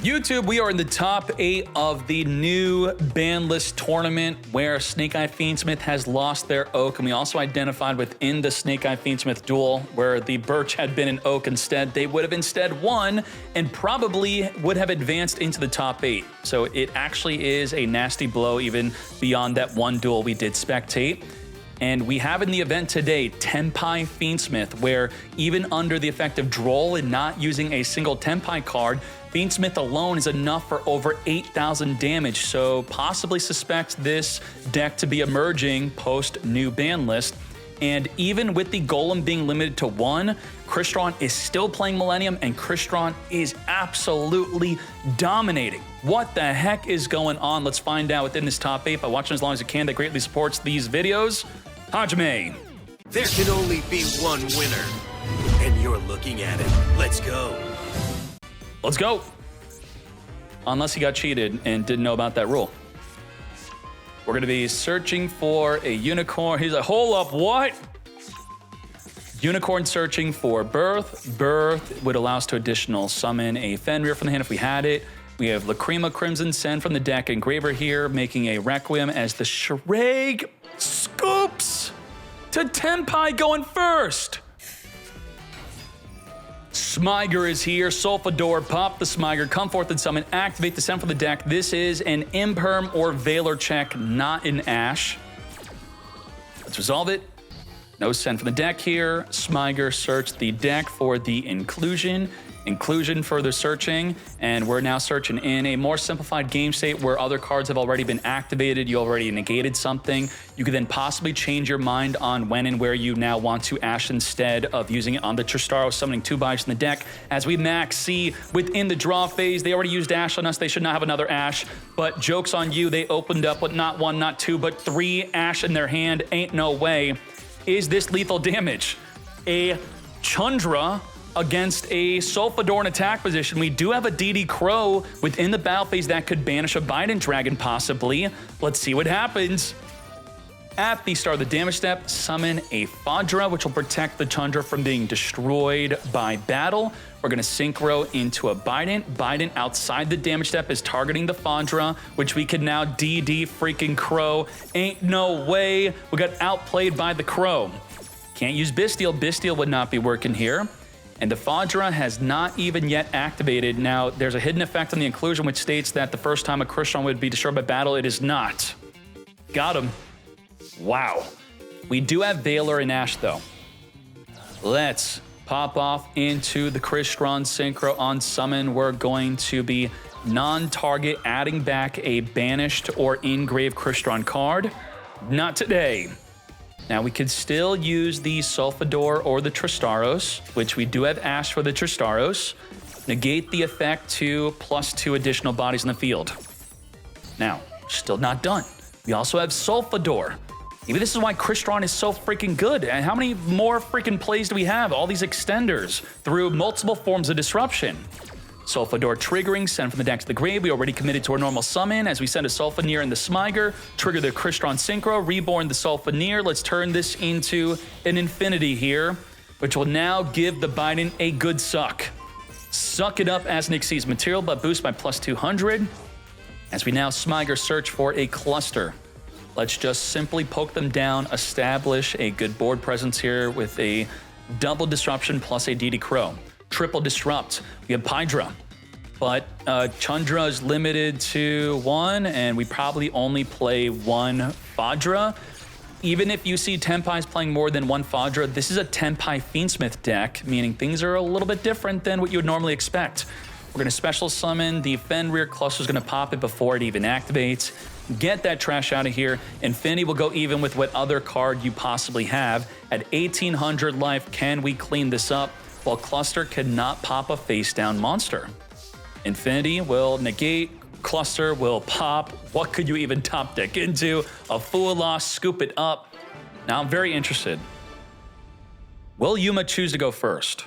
YouTube, we are in the top 8 of the new ban list tournament where Snake Eye Fiendsmith has lost their Oak, and we also identified within the Snake Eye Fiendsmith duel where the Birch had been an Oak instead. They would have instead won and probably would have advanced into the top 8. So it actually is a nasty blow even beyond that one duel we did spectate. And we have in the event today Tenpai Fiendsmith, where even under the effect of Droll and not using a single Tenpai card, Fiendsmith alone is enough for over 8,000 damage, so possibly suspect this deck to be emerging post new ban list. And even with the Golem being limited to 1, Crystron is still playing Millennium, and Crystron is absolutely dominating. What the heck is going on? Let's find out within this top 8 by watching as long as you can. That greatly supports these videos. Hajime. There can only be one winner, and you're looking at it. Let's go. Let's go. Unless he got cheated and didn't know about that rule. We're going to be searching for a unicorn. He's like, hold up, what? Unicorn searching for Birth. Birth would allow us to additional summon a Fenrir from the hand if we had it. We have Lacrima Crimson Send from the deck. Engraver here, making a Requiem as the Shrag scoops to Tenpai going first. Smyger is here. Sulfador, pop the Smyger, come forth and summon, activate the Send from the deck. This is an Imperm or Valor check, not an Ash. Let's resolve it. No Send from the deck here. Smyger searched the deck for the Inclusion. Inclusion further searching, and we're now searching in a more simplified game state where other cards have already been activated, you already negated something. You could then possibly change your mind on when and where you now want to Ash instead of using it on the Tristaro, summoning 2 buys in the deck. As we max see within the draw phase, they already used Ash on us, they should not have another Ash, but joke's on you, they opened up with not 1, not 2, but 3 Ash in their hand. Ain't no way. Is this lethal damage? A Chundra against a Sulfador in attack position. We do have a DD Crow within the battle phase that could banish a Biden Dragon possibly. Let's see what happens. At the start of the damage step, summon a Fadra, which will protect the Tundra from being destroyed by battle. We're going to Synchro into a Biden. Biden outside the damage step is targeting the Fadra, which we can now DD freaking Crow. Ain't no way. We got outplayed by the Crow. Can't use Bestial. Bestial would not be working here. And the Fadra has not even yet activated. Now, there's a hidden effect on the Inclusion, which states that the first time a Crystron would be destroyed by battle, it is not. Got him. Wow. We do have Valor and Ash, though. Let's pop off into the Crystron Synchro on Summon. We're going to be non-target, adding back a banished or engraved Crystron card. Not today. Now, we could still use the Sulfador or the Tristaros, which we do have Ash for the Tristaros. Negate the effect to +2 additional bodies in the field. Now, still not done. We also have Sulfador. Maybe this is why Crystron is so freaking good. And how many more freaking plays do we have? All these extenders through multiple forms of disruption. Sulfador triggering, send from the deck to the grave. We already committed to our normal summon as we send a Sulfaneer in the Smyger, trigger the Crystron Synchro, reborn the Sulfaneer. Let's turn this into an Infinity here, which will now give the Biden a good suck. Suck it up as Nick sees material, but boost by +200. As we now Smyger search for a cluster. Let's just simply poke them down, establish a good board presence here with a double disruption plus a DD Crow. Triple disrupt. We have Pydra, but Chundra is limited to 1, and we probably only play 1 Fadra. Even if you see Tenpai's playing more than 1 Fadra, this is a Tenpai Fiendsmith deck, meaning things are a little bit different than what you would normally expect. We're going to special summon. The Fenrir cluster is going to pop it before it even activates. Get that trash out of here. Infinity will go even with what other card you possibly have. At 1800 life, can we clean this up? While Cluster cannot pop a face-down monster. Infinity will negate, Cluster will pop. What could you even top deck into? A Fool Loss, scoop it up. Now I'm very interested. Will Yuma choose to go first?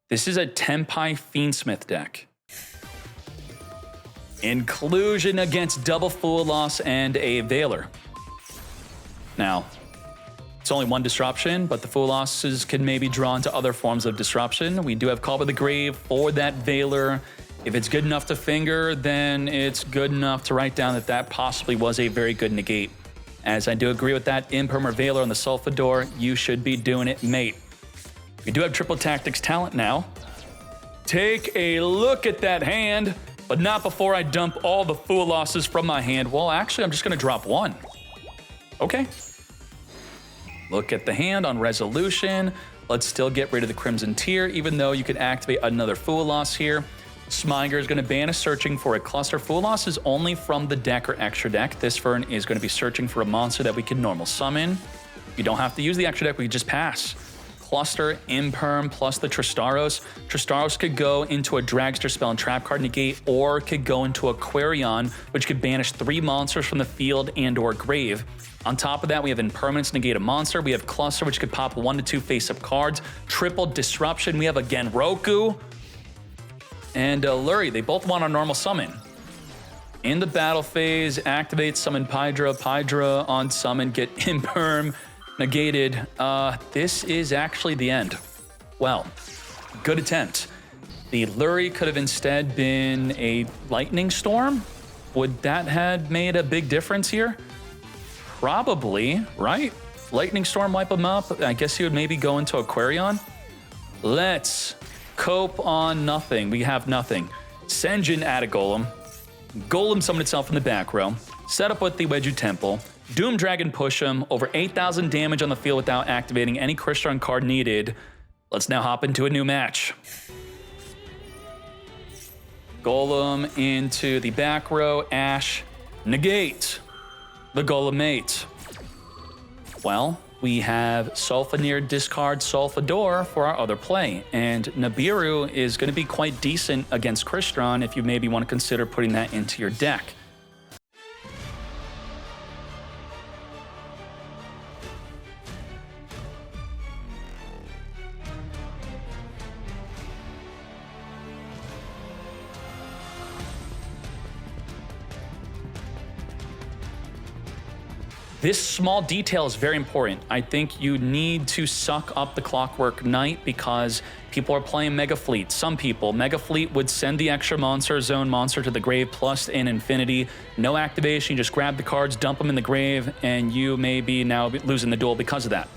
This is a Tenpai Fiendsmith deck. Inclusion against double Fool Loss and a Valor. Now, it's only 1 disruption, but the Fool Losses can maybe draw into other forms of disruption. We do have Call by the Grave for that Valor. If it's good enough to finger, then it's good enough to write down that that possibly was a very good negate. As I do agree with that, Imperm or Veiler on the Sulfador, you should be doing it, mate. We do have Triple Tactics talent now. Take a look at that hand, but not before I dump all the Fool losses from my hand. Well, actually, I'm just gonna drop one. Okay. Look at the hand on resolution. Let's still get rid of the Crimson Tear, even though you could activate another Fool loss here. Smiger is going to ban a searching for a cluster. Fool loss is only from the deck or extra deck. This Fern is going to be searching for a monster that we can normal summon. You don't have to use the extra deck, we can just pass. Cluster, Imperm, plus the Tristaros. Tristaros could go into a Dragster spell and trap card negate, or could go into Aquarion, which could banish 3 monsters from the field and or grave. On top of that, we have Impermanence, negate a monster. We have Cluster, which could pop 1 to 2 face-up cards. Triple Disruption, we have again Roku and Lurie. They both want a normal summon. In the battle phase, activate, summon Pydra on summon, get Imperm negated. This is actually the end. Well, good attempt. The Lurie could have instead been a Lightning Storm. Would that have made a big difference here? Probably, right? Lightning Storm wipe him up. I guess he would maybe go into Aquarion. Let's cope on nothing. We have nothing. Senjin add a Golem. Golem summon itself in the back row. Set up with the Wedju Temple. Doom Dragon push him. Over 8,000 damage on the field without activating any Crystron card needed. Let's now hop into a new match. Golem into the back row. Ash, negate the Golem mate. Well, we have Sulfanir discard Sulfador for our other play, and Nibiru is going to be quite decent against Crystron if you maybe want to consider putting that into your deck. This small detail is very important. I think you need to suck up the Clockwork Knight because people are playing Mega Fleet. Some people, Mega Fleet would send the extra monster, zone monster to the grave plus an infinity. No activation, you just grab the cards, dump them in the grave, and you may be now losing the duel because of that.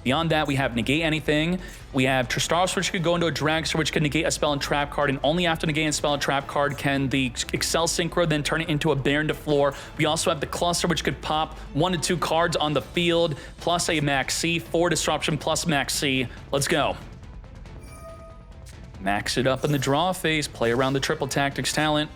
Beyond that, we have negate anything. We have Tristaros, which could go into a Dragster, which can negate a spell and trap card, and only after negating a spell and trap card can the Excel Synchro then turn it into a Baron de Floor. We also have the Cluster, which could pop 1 to 2 cards on the field, plus a Max C, 4 Disruption plus Max C. Let's go. Max it up in the draw phase, play around the Triple Tactics talent.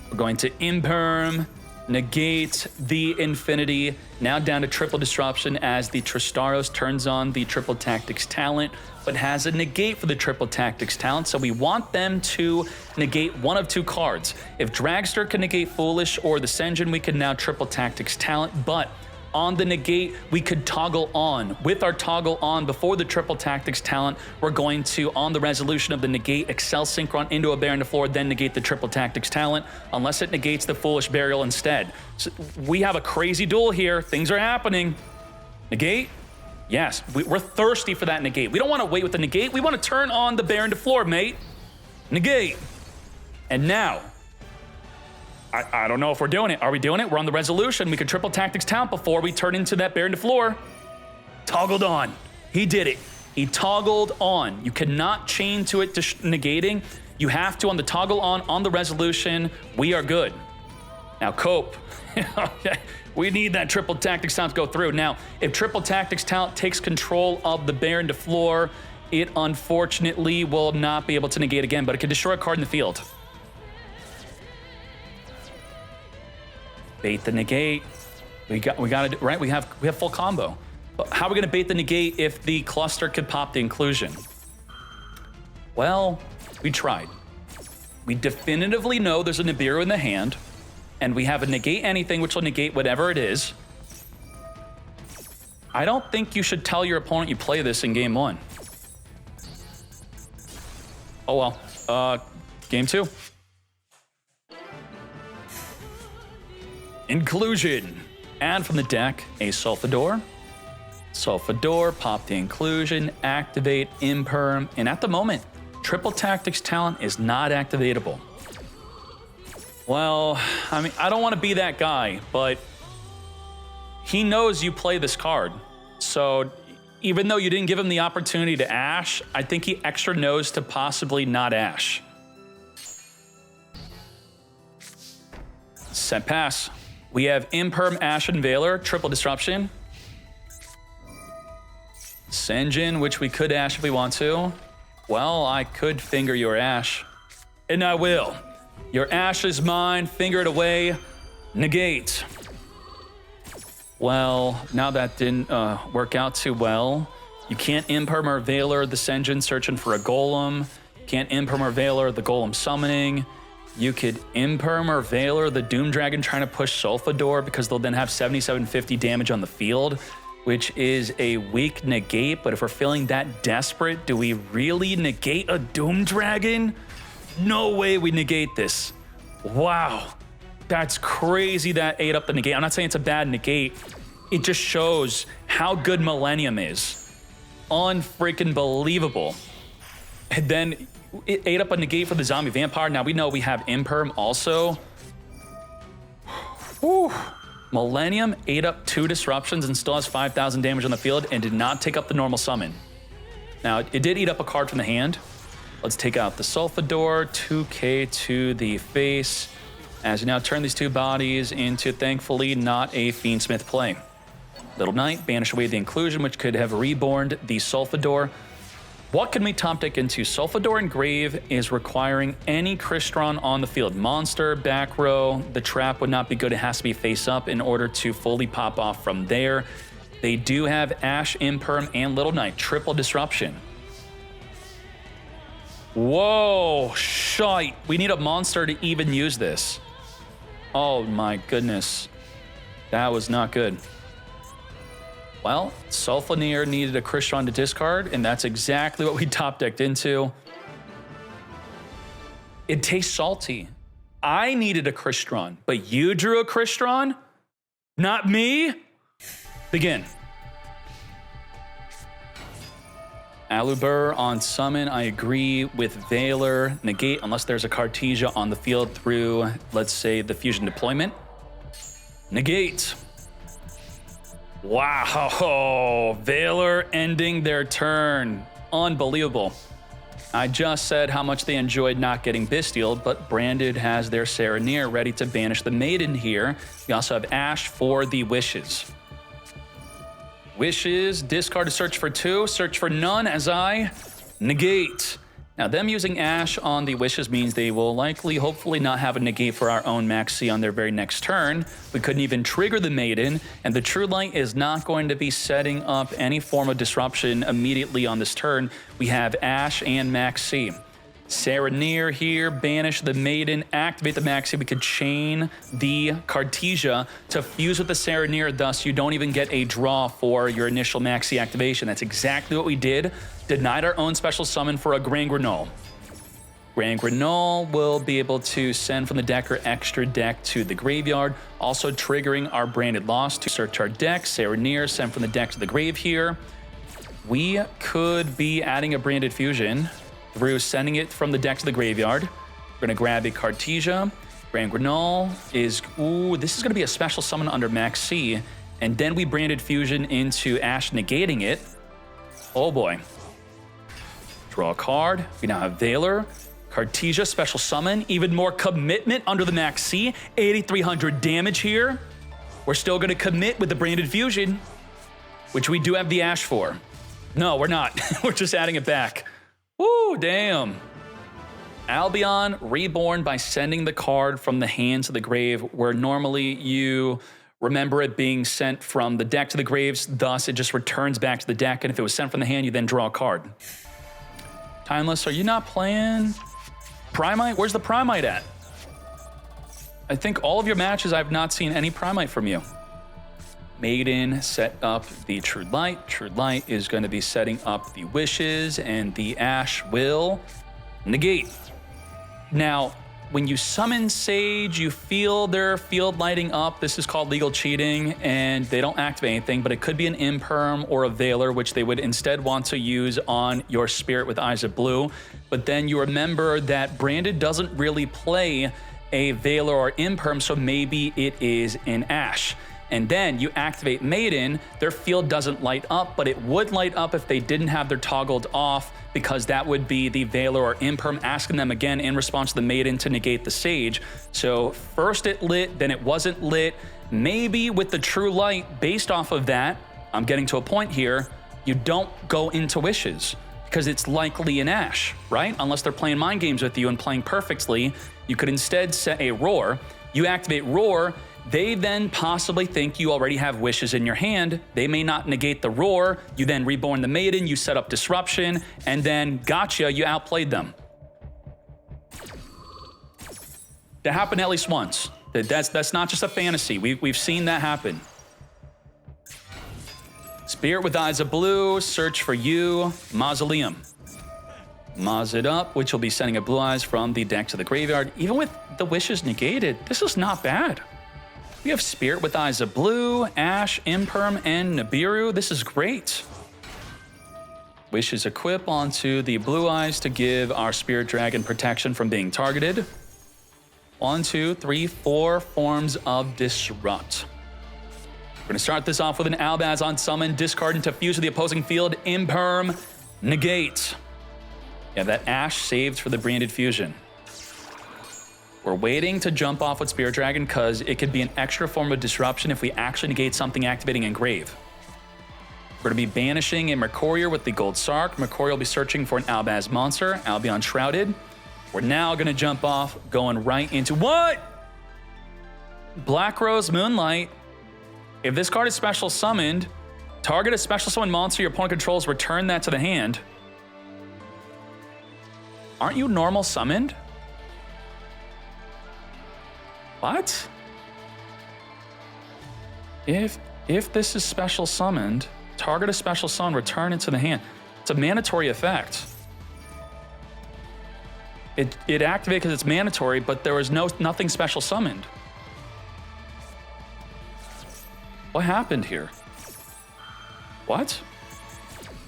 We're going to Imperm, negate the Infinity, now down to Triple Disruption as the Tristaros turns on the Triple Tactics talent, but has a negate for the Triple Tactics talent, so we want them to negate 1 of 2 cards. If Dragster can negate Foolish or the Senjin, we can now Triple Tactics talent, but on the negate, we could toggle on. With our toggle on before the Triple Tactics talent, we're going to, on the resolution of the negate, Excel Synchron into a Baron de Floor, then negate the Triple Tactics talent, unless it negates the Foolish Burial instead. So we have a crazy duel here. Things are happening. Negate? Yes, we're thirsty for that negate. We don't want to wait with the negate. We want to turn on the Baron de Floor, mate. Negate. And now, I don't know if we're doing it. Are we doing it? We're on the resolution. We could Triple Tactics talent before we turn into that Baron de Floor. Toggled on. He did it. He toggled on. You cannot chain to it to negating. You have to on the toggle on the resolution. We are good. Now cope. We need that Triple Tactics talent to go through. Now, if Triple Tactics talent takes control of the Baron de Floor, it unfortunately will not be able to negate again, but it can destroy a card in the field. Bait the negate. We got it right. We have full combo. But how are we going to bait the negate if the Cluster could pop the inclusion? Well, we tried. We definitively know there's a Nibiru in the hand, and we have a negate anything, which will negate whatever it is. I don't think you should tell your opponent you play this in game 1. Oh well. Game 2. Inclusion. Add from the deck a Sulfador. Sulfador, pop the inclusion, activate Imperm, and at the moment, Triple Tactics talent is not activatable. Well, I mean, I don't want to be that guy, but he knows you play this card. So even though you didn't give him the opportunity to Ash, I think he extra knows to possibly not Ash. Set pass. We have Imperm, Ash, and Valor, triple disruption. Senjin, which we could Ash if we want to. Well, I could finger your Ash. And I will. Your Ash is mine, finger it away, negate. Well, now that didn't work out too well. You can't Imperm or Valor the Senjin searching for a Golem. You can't Imperm or Valor the Golem summoning. You could Imperm or Valor the Doom Dragon trying to push Sulfador because they'll then have 7750 damage on the field, which is a weak negate. But if we're feeling that desperate, do we really negate a Doom Dragon? No way we negate this. Wow. That's crazy that ate up the negate. I'm not saying it's a bad negate. It just shows how good Millennium is. Unfreaking believable. And then it ate up a negate for the Zombie Vampire. Now we know we have Imperm also. Whew. Millennium ate up 2 disruptions and still has 5,000 damage on the field and did not take up the normal summon. Now, it did eat up a card from the hand. Let's take out the Sulfador, 2k to the face. As you now turn these 2 bodies into, thankfully, not a Fiendsmith play. Little Knight, banish away the inclusion, which could have reborned the Sulfador. What can we top deck into? Sulfador and Grave is requiring any Crystron on the field. Monster, back row, the trap would not be good. It has to be face up in order to fully pop off from there. They do have Ash, Imperm, and Little Knight. Triple disruption. Whoa, shite. We need a monster to even use this. Oh my goodness. That was not good. Well, Sulfanier needed a Crystron to discard, and that's exactly what we top decked into. It tastes salty. I needed a Crystron, but you drew a Crystron? Not me? Begin. Alubur on summon, I agree with Valor. Negate unless there's a Cartesia on the field through, let's say, the fusion deployment. Negate. Wow, Valor ending their turn. Unbelievable. I just said how much they enjoyed not getting Bestialed, but Branded has their Serenir ready to banish the Maiden here. We also have Ash for the Wishes. Wishes, discard to search for 2, search for none as I negate. Now, them using Ash on the Wishes means they will likely, hopefully, not have a negate for our own Maxi on their very next turn. We couldn't even trigger the Maiden, and the True Light is not going to be setting up any form of disruption immediately on this turn. We have Ash and Maxi. Serenir here, banish the Maiden, activate the Maxi. We could chain the Cartesia to fuse with the Serenir, thus you don't even get a draw for your initial Maxi activation. That's exactly what we did. Denied our own special summon for a Grand Grenole. Grand Grenole will be able to send from the deck or extra deck to the graveyard, also triggering our Branded Loss to search our deck. Serenir, send from the deck to the grave here. We could be adding a Branded Fusion through sending it from the deck to the graveyard. We're gonna grab a Cartesia. Grand Grenole is, ooh, this is gonna be a special summon under Max C. And then we Branded Fusion into Ash negating it. Oh boy. Draw a card. We now have Valor. Cartesia, special summon. Even more commitment under the Max C. 8,300 damage here. We're still gonna commit with the Branded Fusion, which we do have the Ash for. No, we're not. We're just adding it back. Woo, damn. Albion reborn by sending the card from the hand to the grave, where normally you remember it being sent from the deck to the graves, thus it just returns back to the deck, and if it was sent from the hand, you then draw a card. Timeless, are you not playing Primite? Where's the Primite at? I think all of your matches, I've not seen any Primite from you. Maiden set up the True Light. True Light is going to be setting up the Wishes, and the Ash will negate. Now, when you summon Sage, you feel their field lighting up. This is called legal cheating, and they don't activate anything, but it could be an Imperm or a Valor, which they would instead want to use on your Spirit with Eyes of Blue. But then you remember that Branded doesn't really play a Valor or Imperm, so maybe it is an Ashe. And then you activate Maiden, their field doesn't light up, but it would light up if they didn't have their toggled off, because that would be the Valor or Imperm asking them again in response to the Maiden to negate the Sage. So first it lit, then it wasn't lit. Maybe with the True Light, based off of that, I'm getting to a point here, you don't go into Wishes, because it's likely an Ashe, right? Unless they're playing mind games with you and playing perfectly, you could instead set a Roar. You activate Roar, they then possibly think you already have Wishes in your hand. They may not negate the Roar. You then reborn the Maiden, you set up Disruption, and then gotcha, you outplayed them. That happened at least once. That's not just a fantasy. We've seen that happen. Spirit with Eyes of Blue, search for you, Mausoleum. Maz it up, which will be sending a Blue Eyes from the deck to the graveyard. Even with the Wishes negated, this is not bad. We have Spirit with Eyes of Blue, Ashe, Imperm, and Nibiru. This is great. Wishes equip onto the Blue Eyes to give our Spirit Dragon protection from being targeted. 1, 2, 3, 4 forms of Disrupt. We're going to start this off with an Albaz on summon, discard into fuse with the opposing field, Imperm, negate. Yeah, that Ashe saved for the branded fusion. We're waiting to jump off with Spirit Dragon because it could be an extra form of disruption if we actually negate something activating Engrave. We're going to be banishing a Mercurier with the Gold Sark. Mercurier will be searching for an Albaz monster. Albion Shrouded. We're now going to jump off, going right into what? Black Rose Moonlight. If this card is special summoned, target a special summon monster your opponent controls, return that to the hand. Aren't you normal summoned? What? If this is special summoned, target a special summon, return it to the hand. It's a mandatory effect. It activated because it's mandatory, but there was nothing special summoned. What happened here? What?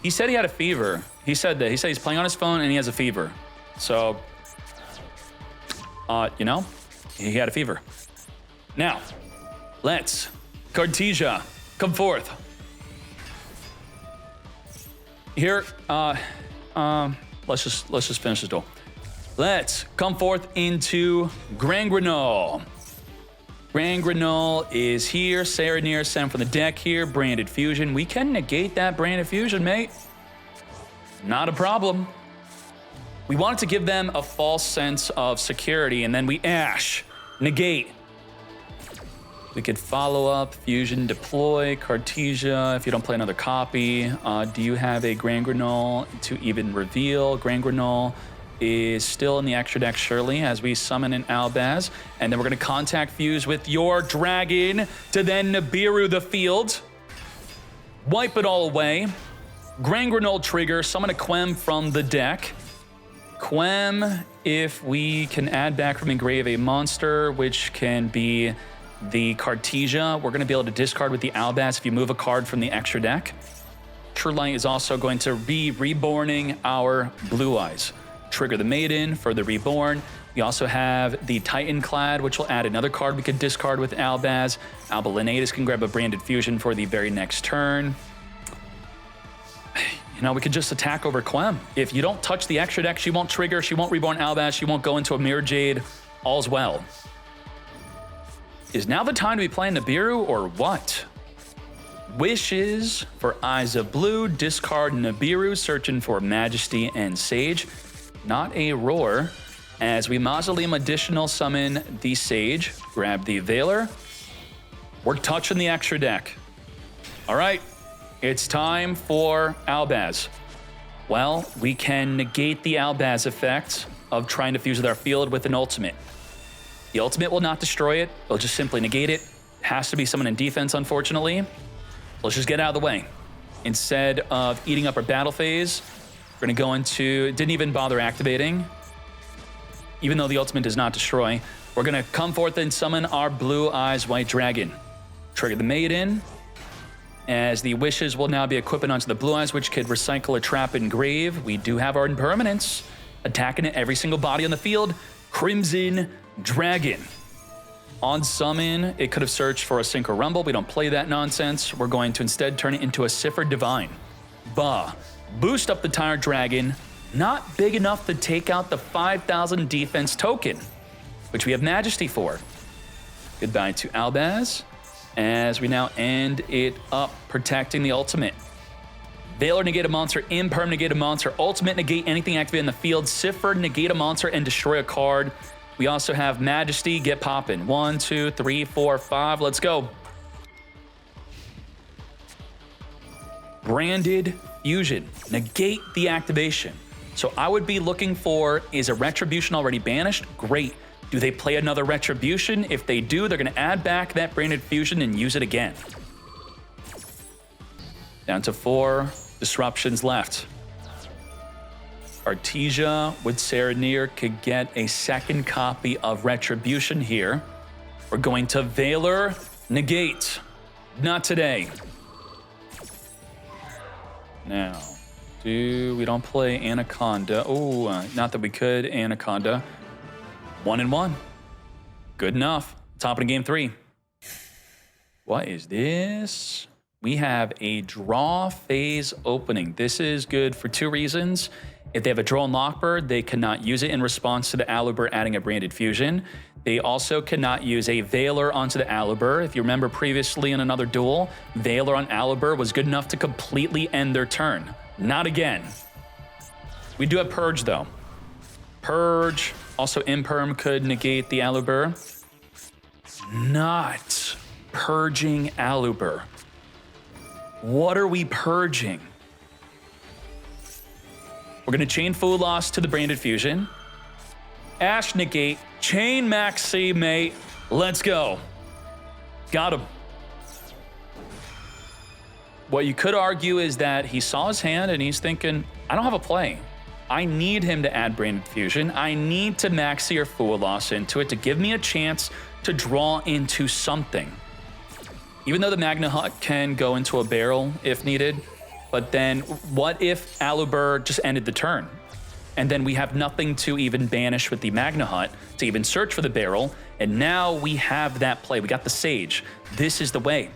He said he had a fever. He said that. He said he's playing on his phone and he has a fever. So, you know, he had a fever. Now, let's Cartesia, come forth. Here, let's just finish this duel. Let's come forth into Gangrenol. Gangrenol is here. Saranir sent from the deck here. Branded Fusion. We can negate that Branded Fusion, mate. Not a problem. We wanted to give them a false sense of security, and then we Ashe, negate. We could follow up, Fusion, deploy, Cartesia, if you don't play another copy. Do you have a Gangrenol to even reveal? Gangrenol is still in the extra deck, surely, as we summon an Albaz. And then we're going to contact Fuse with your dragon to then Nibiru the field. Wipe it all away. Gangrenol trigger, summon a Quem from the deck. Quem, if we can add back from Engrave a monster, which can be the Cartesia, we're going to be able to discard with the Albaz if you move a card from the extra deck. True Light is also going to be reborning our Blue Eyes. Trigger the Maiden for the reborn. We also have the Titan Clad, which will add another card we could discard with Albaz. Alba Lenatus can grab a Branded Fusion for the very next turn. You know, we could just attack over Quem. If you don't touch the extra deck, she won't trigger, she won't reborn Albaz, she won't go into a Mirror Jade. All's well. Is now the time to be playing Nibiru or what? Wishes for Eyes of Blue, discard Nibiru, searching for Majesty and Sage. Not a Roar. As we Mausoleum additional summon the Sage, grab the Valor. We're touching the extra deck. All right, it's time for Albaz. Well, we can negate the Albaz effect of trying to fuse with our field with an ultimate. The ultimate will not destroy it, it'll just simply negate it. It has to be someone in defense, unfortunately. Let's just get out of the way. Instead of eating up our battle phase, we're gonna go into, didn't even bother activating. Even though the ultimate does not destroy, we're gonna come forth and summon our Blue Eyes White Dragon. Trigger the Maiden, as the Wishes will now be equipping onto the Blue Eyes, which could recycle a trap Engrave. We do have our Impermanence, attacking at every single body on the field. Crimson Dragon. On summon, it could have searched for a Synchro Rumble. We don't play that nonsense. We're going to instead turn it into a Siffer Divine. Bah. Boost up the Tyrant Dragon. Not big enough to take out the 5,000 defense token, which we have Majesty for. Goodbye to Albaz, as we now end it up protecting the ultimate. Valor negate a monster, Imperm negate a monster, Ultimate negate anything activated in the field, Siffer negate a monster and destroy a card. We also have Majesty, get poppin'. 1, 2, 3, 4, 5, let's go. Branded Fusion, negate the activation. So I would be looking for, is a Retribution already banished? Great. Do they play another Retribution? If they do, they're gonna add back that Branded Fusion and use it again. Down to 4 disruptions left. Artesia with Serenir could get a second copy of Retribution here. We're going to Valor, negate. Not today. Now, we don't play Anaconda. Oh, not that we could, Anaconda. 1-1. Good enough. Top of game 3. What is this? We have a draw phase opening. This is good for 2 reasons. If they have a draw on Lockbird, they cannot use it in response to the Aluber adding a Branded Fusion. They also cannot use a Valor onto the Aluber. If you remember previously in another duel, Valor on Aluber was good enough to completely end their turn. Not again. We do have Purge though. Purge, also Imperm could negate the Aluber. Not purging Aluber. What are we purging? We're gonna chain Full Loss to the Branded Fusion. Ash negate, chain Maxi, mate. Let's go. Got him. What you could argue is that he saw his hand and he's thinking, I don't have a play. I need him to add Branded Fusion. I need to Maxi or Full Loss into it to give me a chance to draw into something. Even though the Magna Hut can go into a barrel if needed, but then what if Aluber just ended the turn? And then we have nothing to even banish with the Magna Hut to even search for the barrel. And now we have that play. We got the Sage. This is the way.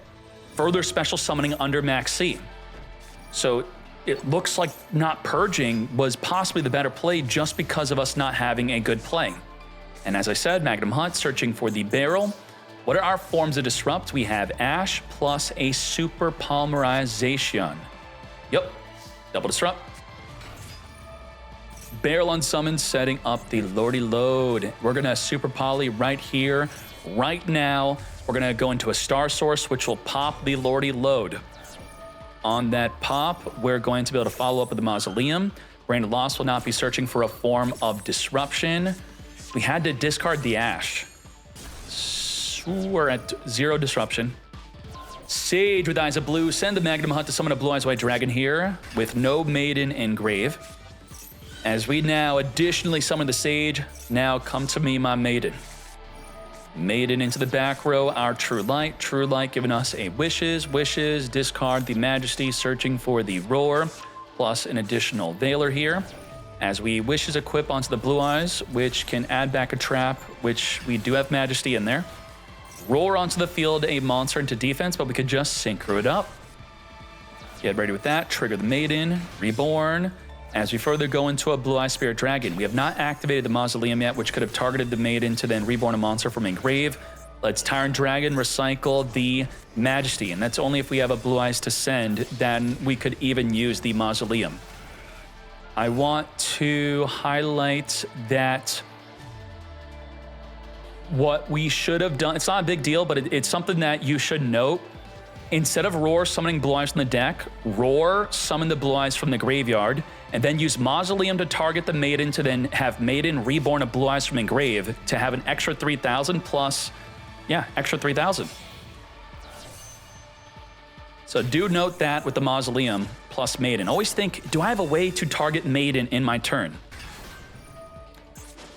Further special summoning under Max C. So it looks like not purging was possibly the better play just because of us not having a good play. And as I said, Magnum Hut searching for the barrel. What are our forms of disrupt? We have Ash plus a Super Polymerization. Yep, double disrupt. Barrel unsummoned, setting up the Lordy Load. We're gonna Super Poly right here, right now. We're gonna go into a Star Source, which will pop the Lordy Load. On that pop, we're going to be able to follow up with the Mausoleum. Branded Loss will not be searching for a form of disruption. We had to discard the Ash. So we're at 0 disruption. Sage with Eyes of Blue. Send the Magnum Hunt to summon a Blue Eyes White Dragon here with no Maiden in grave. As we now additionally summon the Sage, now come to me, my Maiden. Maiden into the back row, our True Light. True Light giving us a Wishes. Wishes, discard the Majesty, searching for the Roar, plus an additional Valor here. As we Wishes equip onto the Blue Eyes, which can add back a trap, which we do have Majesty in there. Roar onto the field, a monster into defense, but we could just synchro it up. Get ready with that, trigger the Maiden, Reborn. As we further go into a Blue Eye Spirit Dragon, we have not activated the Mausoleum yet, which could have targeted the Maiden to then reborn a monster from a grave. Let's Tyrant Dragon recycle the Majesty, and that's only if we have a Blue Eyes to send, then we could even use the Mausoleum. I want to highlight that what we should have done, it's not a big deal, but it's something that you should note. Instead of Roar summoning Blue Eyes from the deck, Roar summon the Blue Eyes from the graveyard, and then use Mausoleum to target the Maiden to then have Maiden reborn a Blue Eyes from engrave to have an extra 3,000 plus, extra 3,000. So do note that with the Mausoleum plus Maiden. Always think, do I have a way to target Maiden in my turn?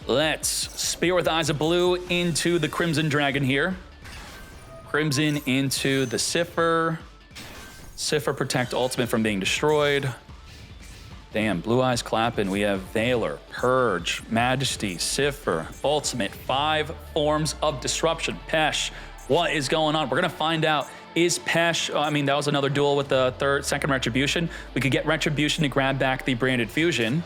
Let's Spear with Eyes of Blue into the Crimson Dragon here. Crimson into the Siffer. Siffer protect ultimate from being destroyed. Damn, Blue Eyes clapping. We have Valor, Purge, Majesty, Cipher, Ultimate, 5 forms of disruption. Pesh, what is going on? We're gonna find out. Is Pesh, I mean, that was another duel with the second Retribution. We could get Retribution to grab back the Branded Fusion.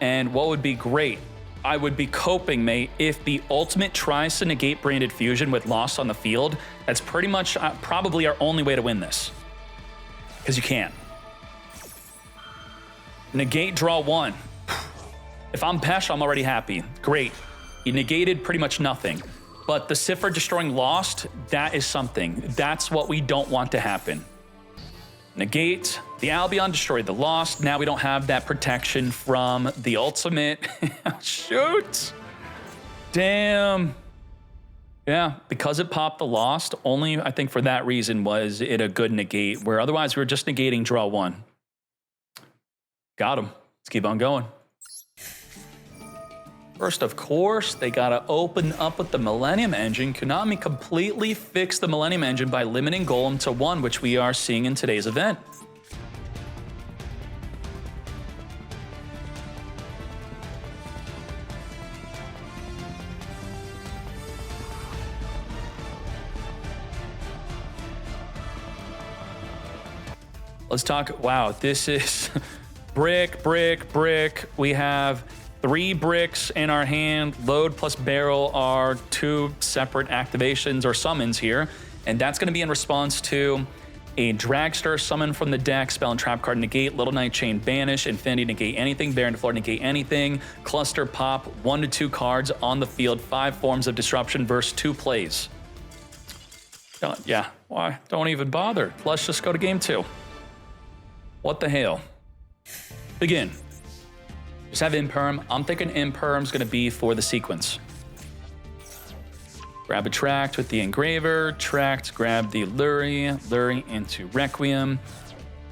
And what would be great, I would be coping, mate, if the Ultimate tries to negate Branded Fusion with Lost on the field. That's pretty much probably our only way to win this. Because you can't. Negate, draw 1. If I'm Pesh, I'm already happy. Great. You negated pretty much nothing. But the Cipher destroying Lost, that is something. That's what we don't want to happen. Negate, the Albion destroyed the Lost. Now we don't have that protection from the Ultimate. Shoot. Damn. Yeah, because it popped the Lost, only I think for that reason was it a good negate, where otherwise we were just negating draw 1. Got him. Let's keep on going. First, of course, they gotta open up with the Millennium Engine. Konami completely fixed the Millennium Engine by limiting Golem to 1, which we are seeing in today's event. Let's talk, wow, this is brick, brick, brick. We have 3 bricks in our hand. Load plus barrel are 2 separate activations or summons here. And that's gonna be in response to a Dragster summon from the deck, spell and trap card negate, Little Knight Chain banish, Infinity negate anything, Baron to floor negate anything, Cluster pop 1 to 2 cards on the field, 5 forms of disruption versus 2 plays. Yeah, why? Don't even bother. Let's just go to game 2. What the hell? Begin. Just have Imperm. I'm thinking Imperm's gonna be for the sequence. Grab a Tract with the Engraver. Tract, grab the Lurie. Lurie into Requiem.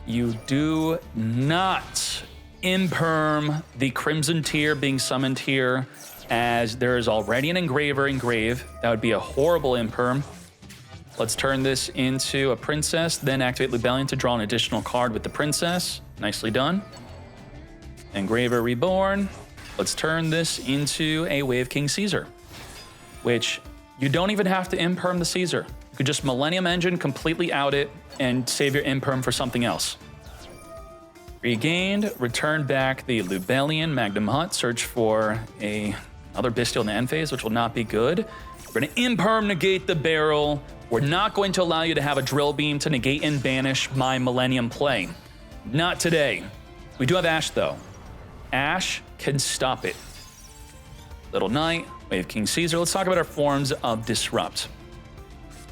You do not Imperm the Crimson Tier being summoned here, as there is already an Engraver engrave. That would be a horrible Imperm. Let's turn this into a Princess, then activate Lubellion to draw an additional card with the Princess. Nicely done. Engraver Reborn. Let's turn this into a Wave King Caesar, which you don't even have to Imperm the Caesar. You could just Millennium Engine, completely out it, and save your Imperm for something else. Regained, return back the Lubellion, Magnum Hut, search for another Bestial in the end phase, which will not be good. We're gonna Imperm negate the barrel. We're not going to allow you to have a Drill Beam to negate and banish my Millennium play. Not today. We do have Ash though. Ash can stop it. Little Knight, Wave King Caesar. Let's talk about our forms of Disrupt.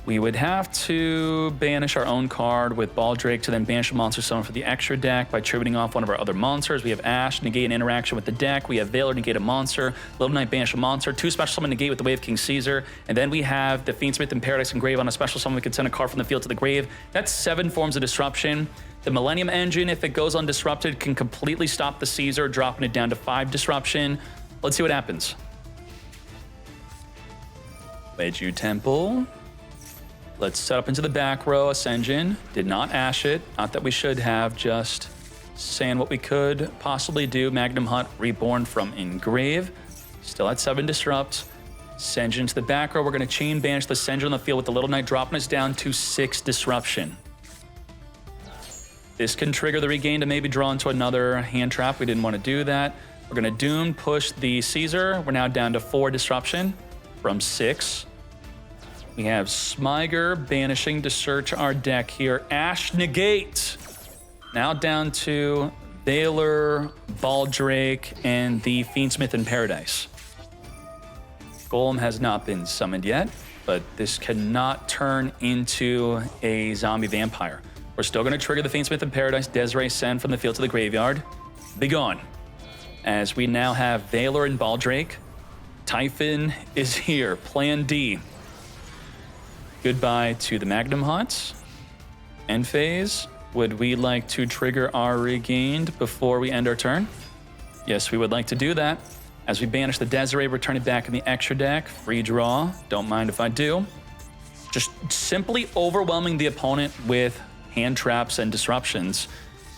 We would have to banish our own card with Baldrake to then banish a monster summon for the extra deck by tributing off one of our other monsters. We have Ash, negate an interaction with the deck. We have Valor, negate a monster. Little Knight, banish a monster. 2 special summon negate with the Wave King Caesar. And then we have the Fiendsmith in Paradise Engrave on a special summon. We can send a card from the field to the grave. That's 7 forms of disruption. The Millennium Engine, if it goes undisrupted, can completely stop the Caesar, dropping it down to 5 disruption. Let's see what happens. Meiju Temple. Let's set up into the back row. Ascension. Did not Ash it. Not that we should have, just saying what we could possibly do. Magnum Hut, Reborn from Engrave. Still at 7 disrupt. Ascension to the back row. We're going to chain banish the Ascension on the field with the Little Knight, dropping us down to 6 disruption. This can trigger the regain to maybe draw into another hand trap. We didn't want to do that. We're going to Doom push the Caesar. We're now down to 4 disruption from 6. We have Smyger banishing to search our deck here. Ash negate. Now down to Valor, Baldrake, and the Fiendsmith in Paradise. Golem has not been summoned yet, but this cannot turn into a zombie vampire. We're still going to trigger the Fiendsmith in Paradise, Desiree send from the field to the graveyard. Be gone. As we now have Valor and Baldrake. Typhon is here. Plan D. Goodbye to the Magnum Hut. End phase. Would we like to trigger our regained before we end our turn? Yes, we would like to do that. As we banish the Desiree, return it back in the extra deck. Free draw. Don't mind if I do. Just simply overwhelming the opponent with hand traps and disruptions.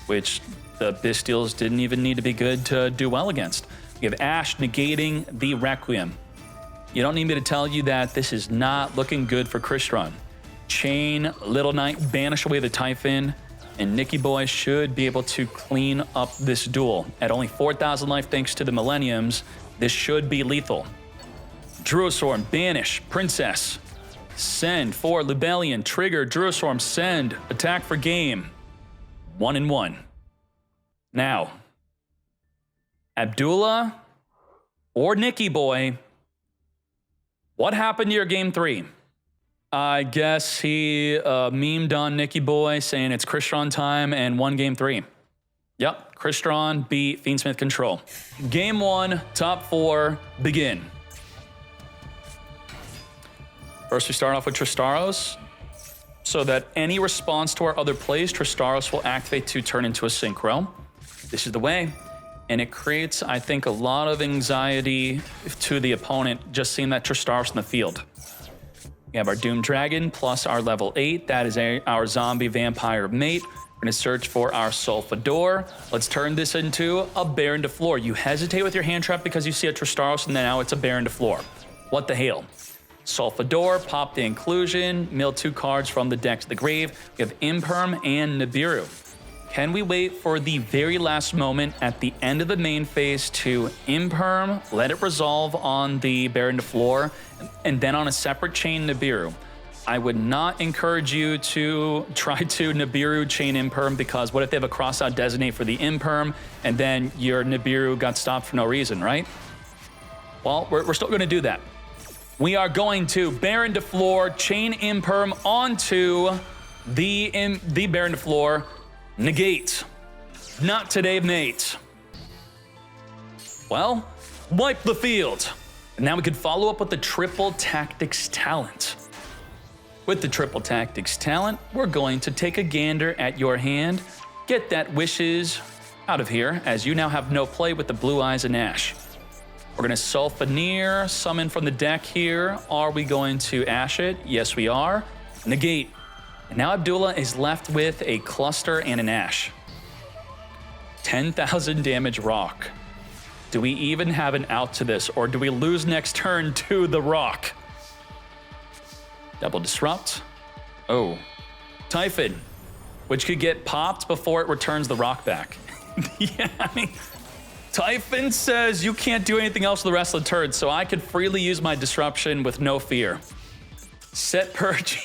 which the Bystials didn't even need to be good to do well against. We have Ash negating the Requiem. You don't need me to tell you that this is not looking good for Crystron. Chain, Little Knight, banish away the Typhon, and Nicky Boy should be able to clean up this duel. At only 4,000 life thanks to the Millenniums, this should be lethal. Druiswarm, banish, Princess. Send for Libellion, trigger, Druiswarm, send, attack for game. 1-1. Now, Abdullah or Nicky Boy, what happened to your game 3? I guess he memed on Nicky Boy saying it's Crystron time and won game 3. Yep, Crystron beat Fiendsmith Control. Game 1, top 4, begin. First, we start off with Tristaros, so that any response to our other plays, Tristaros will activate to turn into a Synchro. This is the way, and it creates, I think, a lot of anxiety to the opponent just seeing that Tristaros in the field. We have our Doom Dragon plus our level 8. That is our zombie vampire mate. We're going to search for our Sulfador. Let's turn this into a Baron de Flor. You hesitate with your hand trap because you see a Tristaros, and now it's a Baron de Flor. What the hell? Sulfador, pop the inclusion, mill 2 cards from the deck to the grave. We have Imperm and Nibiru. Can we wait for the very last moment at the end of the main phase to Imperm, let it resolve on the Baron de Flor, and then on a separate chain Nibiru? I would not encourage you to try to Nibiru chain Imperm, because what if they have a crossout designate for the Imperm, and then your Nibiru got stopped for no reason, right? Well, we're still going to do that. We are going to Baron de Flor, chain Imperm onto the Baron de Flor, negate. Not today, mate. Well, wipe the field. And now we could follow up with the Triple Tactics talent. With the Triple Tactics talent, we're going to take a gander at your hand, get that Wishes out of here, as you now have no play with the Blue Eyes and Ash. We're going to Sulfaneer, summon from the deck here. Are we going to Ash it? Yes, we are. Negate. And now Abdullah is left with a Cluster and an Ash. 10,000 damage Rock. Do we even have an out to this, or do we lose next turn to the Rock? Double Disrupt. Oh. Typhon, which could get popped before it returns the Rock back. Yeah, I mean, Typhon says you can't do anything else for the rest of the turn, so I could freely use my Disruption with no fear. Set Purge.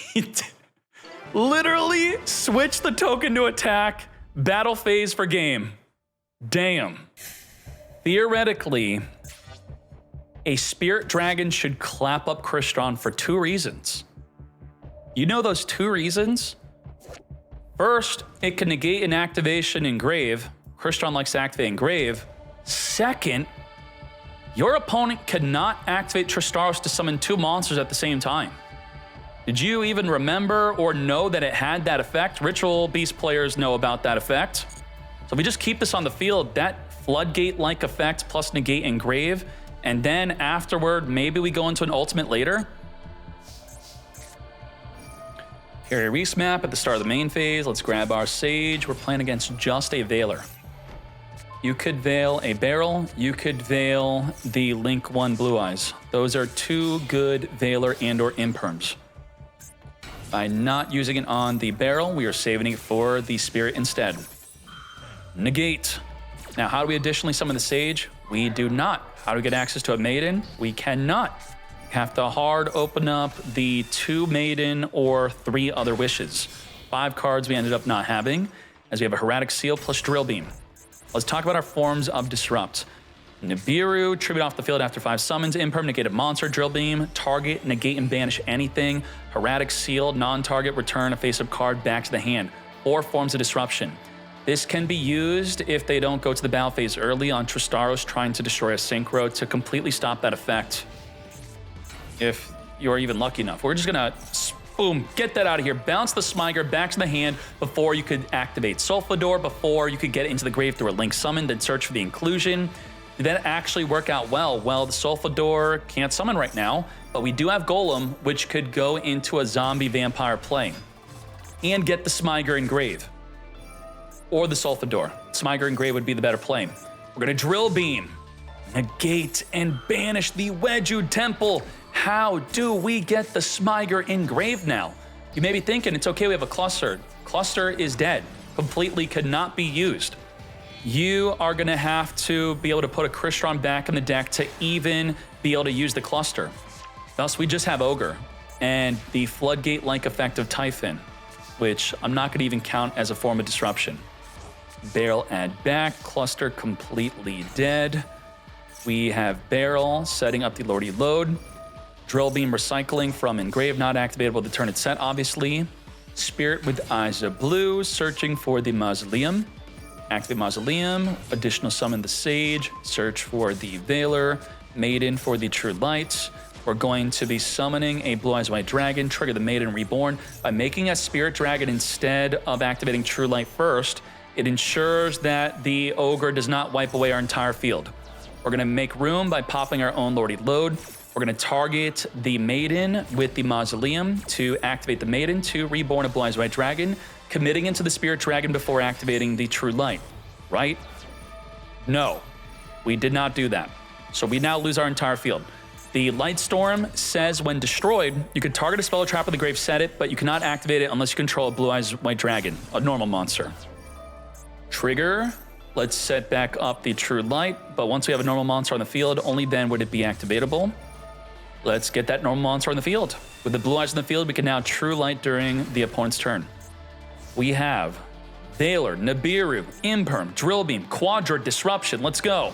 Literally switch the token to attack, battle phase for game. Damn. Theoretically, a Spirit Dragon should clap up Crystron for 2 reasons. You know those 2 reasons? First, it can negate an activation in Grave. Crystron likes to activate in Grave. Second, your opponent cannot activate Tristaros to summon 2 monsters at the same time. Did you even remember or know that it had that effect? Ritual Beast players know about that effect. So if we just keep this on the field, that Floodgate-like effect plus negate and Grave, and then afterward, maybe we go into an ultimate later. Here a Reese map at the start of the main phase. Let's grab our Sage. We're playing against just a Veiler. You could Veil a Barrel. You could Veil the Link 1 Blue Eyes. Those are 2 good Veiler and or Imperms. By not using it on the Barrel, we are saving it for the Spirit instead. Negate. Now, how do we additionally summon the Sage? We do not. How do we get access to a Maiden? We cannot. Have to hard open up the 2 Maiden or 3 other Wishes. 5 cards we ended up not having, as we have a Heretic Seal plus Drill Beam. Let's talk about our forms of Disrupt. Nibiru, tribute off the field after 5 summons. Imperm, negate a monster. Drill Beam, target, negate and banish anything. Heretic Seal, non-target, return a face-up card back to the hand. 4 forms of Disruption. This can be used if they don't go to the battle phase early on Tristaros trying to destroy a Synchro to completely stop that effect. If you're even lucky enough. We're just gonna, boom, get that out of here. Bounce the Smyger back to the hand before you could activate Sulfador, before you could get it into the grave through a Link Summon, then search for the inclusion. Did that actually work out well? Well, the Sulfador can't summon right now, but we do have Golem, which could go into a zombie vampire play and get the Smyger in grave. or the Sulfador. Smyger and Grave would be the better play. We're gonna Drill Beam, negate, and banish the Wedgwood Temple. How do we get the Smyger Engraved now? You may be thinking, it's okay, we have a Cluster. Cluster is dead, completely could not be used. You are gonna have to be able to put a Crystron back in the deck to even be able to use the Cluster. Thus, we just have Ogre and the Floodgate-like effect of Typhon, which I'm not gonna even count as a form of disruption. Barrel add back, Cluster completely dead. We have Barrel setting up the Lordy Load. Drill Beam recycling from Engrave, not activatable to turn it set, obviously. Spirit with Eyes of Blue, searching for the Mausoleum. Activate Mausoleum, additional summon the Sage, search for the Veiler, Maiden for the True Light. We're going to be summoning a Blue Eyes White Dragon, trigger the Maiden Reborn. By making a Spirit Dragon instead of activating True Light first, it ensures that the Ogre does not wipe away our entire field. We're gonna make room by popping our own Lordy Load. We're gonna target the Maiden with the Mausoleum to activate the Maiden to reborn a Blue Eyes White Dragon, committing into the Spirit Dragon before activating the True Light, right? No, we did not do that. So we now lose our entire field. The Light Storm says when destroyed, you can target a spell or trap with the Grave, set it, but you cannot activate it unless you control a Blue Eyes White Dragon, a normal monster. Trigger, let's set back up the True Light, but once we have a normal monster on the field, only then would it be activatable. Let's get that normal monster on the field. With the Blue Eyes in the field, we can now True Light during the opponent's turn. We have Veiler, Nibiru, Imperm, Drill Beam, Quadra, Disruption. Let's go.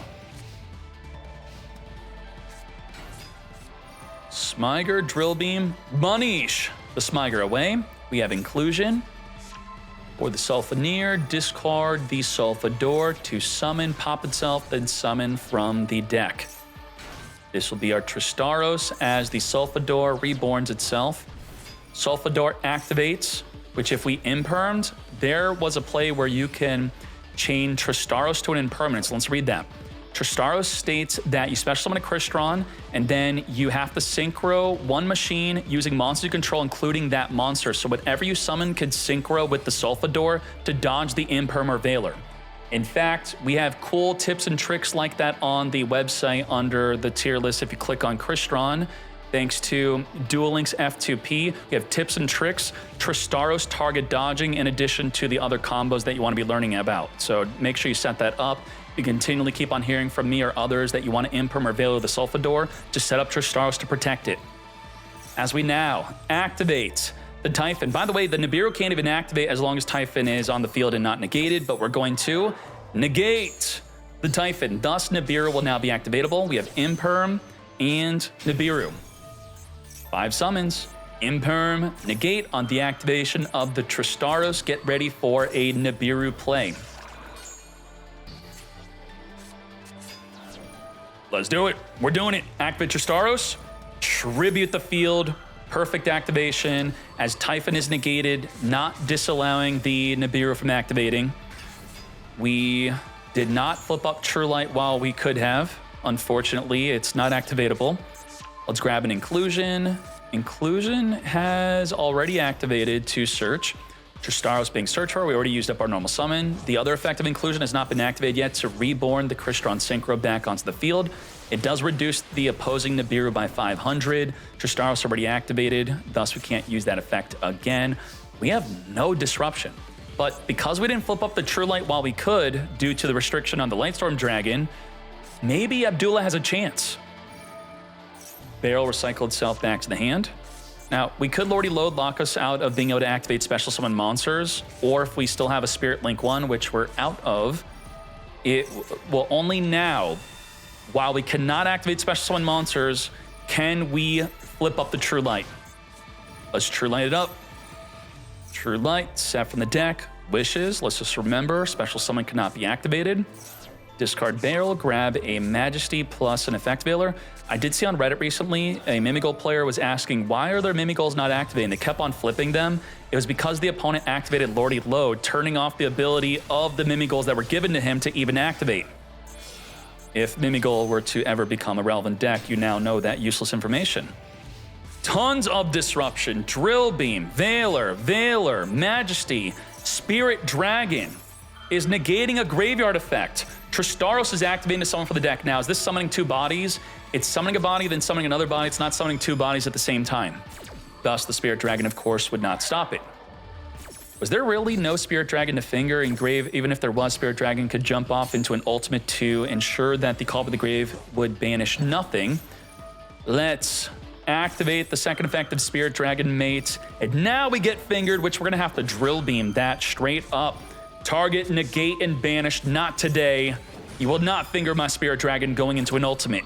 Smyger, Drill Beam, Manish. The Smyger away. We have Inclusion. For the Sulfaneer, discard the Sulfador to summon, pop itself, then summon from the deck. This will be our Tristaros as the Sulfador reborns itself. Sulfador activates, which if we impermed, there was a play where you can chain Tristaros to an impermanence. Let's read that. Tristaros states that you special summon a Crystron, and then you have to synchro one machine using monster you control, including that monster. So whatever you summon could synchro with the Sulfador to dodge the Imperm or Veiler. In fact, we have cool tips and tricks like that on the website under the tier list if you click on Crystron. Thanks to Duel Links F2P, we have tips and tricks, Tristaros target dodging, in addition to the other combos that you want to be learning about. So make sure you set that up. You continually keep on hearing from me or others that you want to Imperm or Veiler the Sulfador, just set up Tristaros to protect it. As we now activate the Typhon. By the way, the Nibiru can't even activate as long as Typhon is on the field and not negated, but we're going to negate the Typhon. Thus, Nibiru will now be activatable. We have Imperm and Nibiru. 5 summons. Imperm, negate on the activation of the Tristaros. Get ready for a Nibiru play. Let's do it. We're doing it. Activate Tristaros. Tribute the field. Perfect activation as Typhon is negated, not disallowing the Nibiru from activating. We did not flip up True Light while we could have. Unfortunately, it's not activatable. Let's grab an Inclusion. Inclusion has already activated to search. Tristaros being searched for, we already used up our normal summon. The other effect of Inclusion has not been activated yet to reborn the Crystron Synchro back onto the field. It does reduce the opposing Nibiru by 500. Tristaros already activated, thus we can't use that effect again. We have no disruption. But because we didn't flip up the True Light while we could, due to the restriction on the Lightstorm Dragon, maybe Abdullah has a chance. Barrel recycled itself back to the hand. Now, we could Lordy Load lock us out of being able to activate special summon monsters, or if we still have a Spirit Link 1, which we're out of, it will only now, while we cannot activate special summon monsters, can we flip up the True Light. Let's True Light it up. True Light, set from the deck. Wishes, let's just remember, special summon cannot be activated. Discard Barrel, grab a Majesty plus an Effect Veiler. I did see on Reddit recently, a Mimigol player was asking, why are their Mimigols not activating? They kept on flipping them. It was because the opponent activated Lordy Load, turning off the ability of the Mimigols that were given to him to even activate. If Mimigol were to ever become a relevant deck, you now know that useless information. Tons of disruption. Drill Beam, Veiler, Majesty, Spirit Dragon. is negating a graveyard effect. Tristaros is activating to summon for the deck. Now, is this summoning two bodies? It's summoning a body, then summoning another body. It's not summoning two bodies at the same time. Thus, the Spirit Dragon, of course, would not stop it. Was there really no Spirit Dragon to finger in Grave? Even if there was, Spirit Dragon could jump off into an ultimate to ensure that the Call of the Grave would banish nothing. Let's activate the second effective Spirit Dragon mate. And now we get fingered, which we're going to have to drill beam that straight up. Target, negate, and banish. Not today. You will not finger my Spirit Dragon going into an ultimate.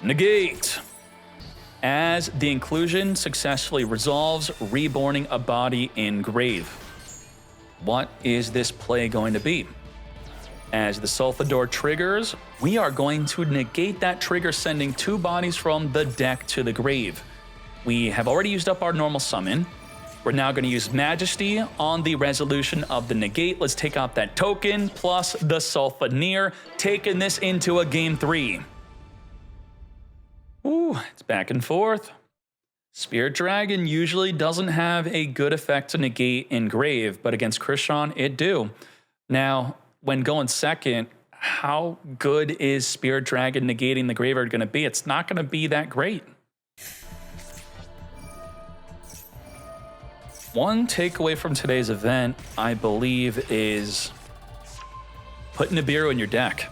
Negate. As the inclusion successfully resolves, reborning a body in Grave. What is this play going to be? As the Sulfador triggers, we are going to negate that trigger, sending two bodies from the deck to the grave. We have already used up our normal summon. We're now going to use Majesty on the resolution of the negate. Let's take out that token plus the Sulfaneer, taking this into a game 3. Ooh, it's back and forth. Spirit Dragon usually doesn't have a good effect to negate in Grave, but against Crystron, it do. Now, when going second, how good is Spirit Dragon negating the graveyard going to be? It's not going to be that great. One takeaway from today's event, I believe, is put Nibiru in your deck.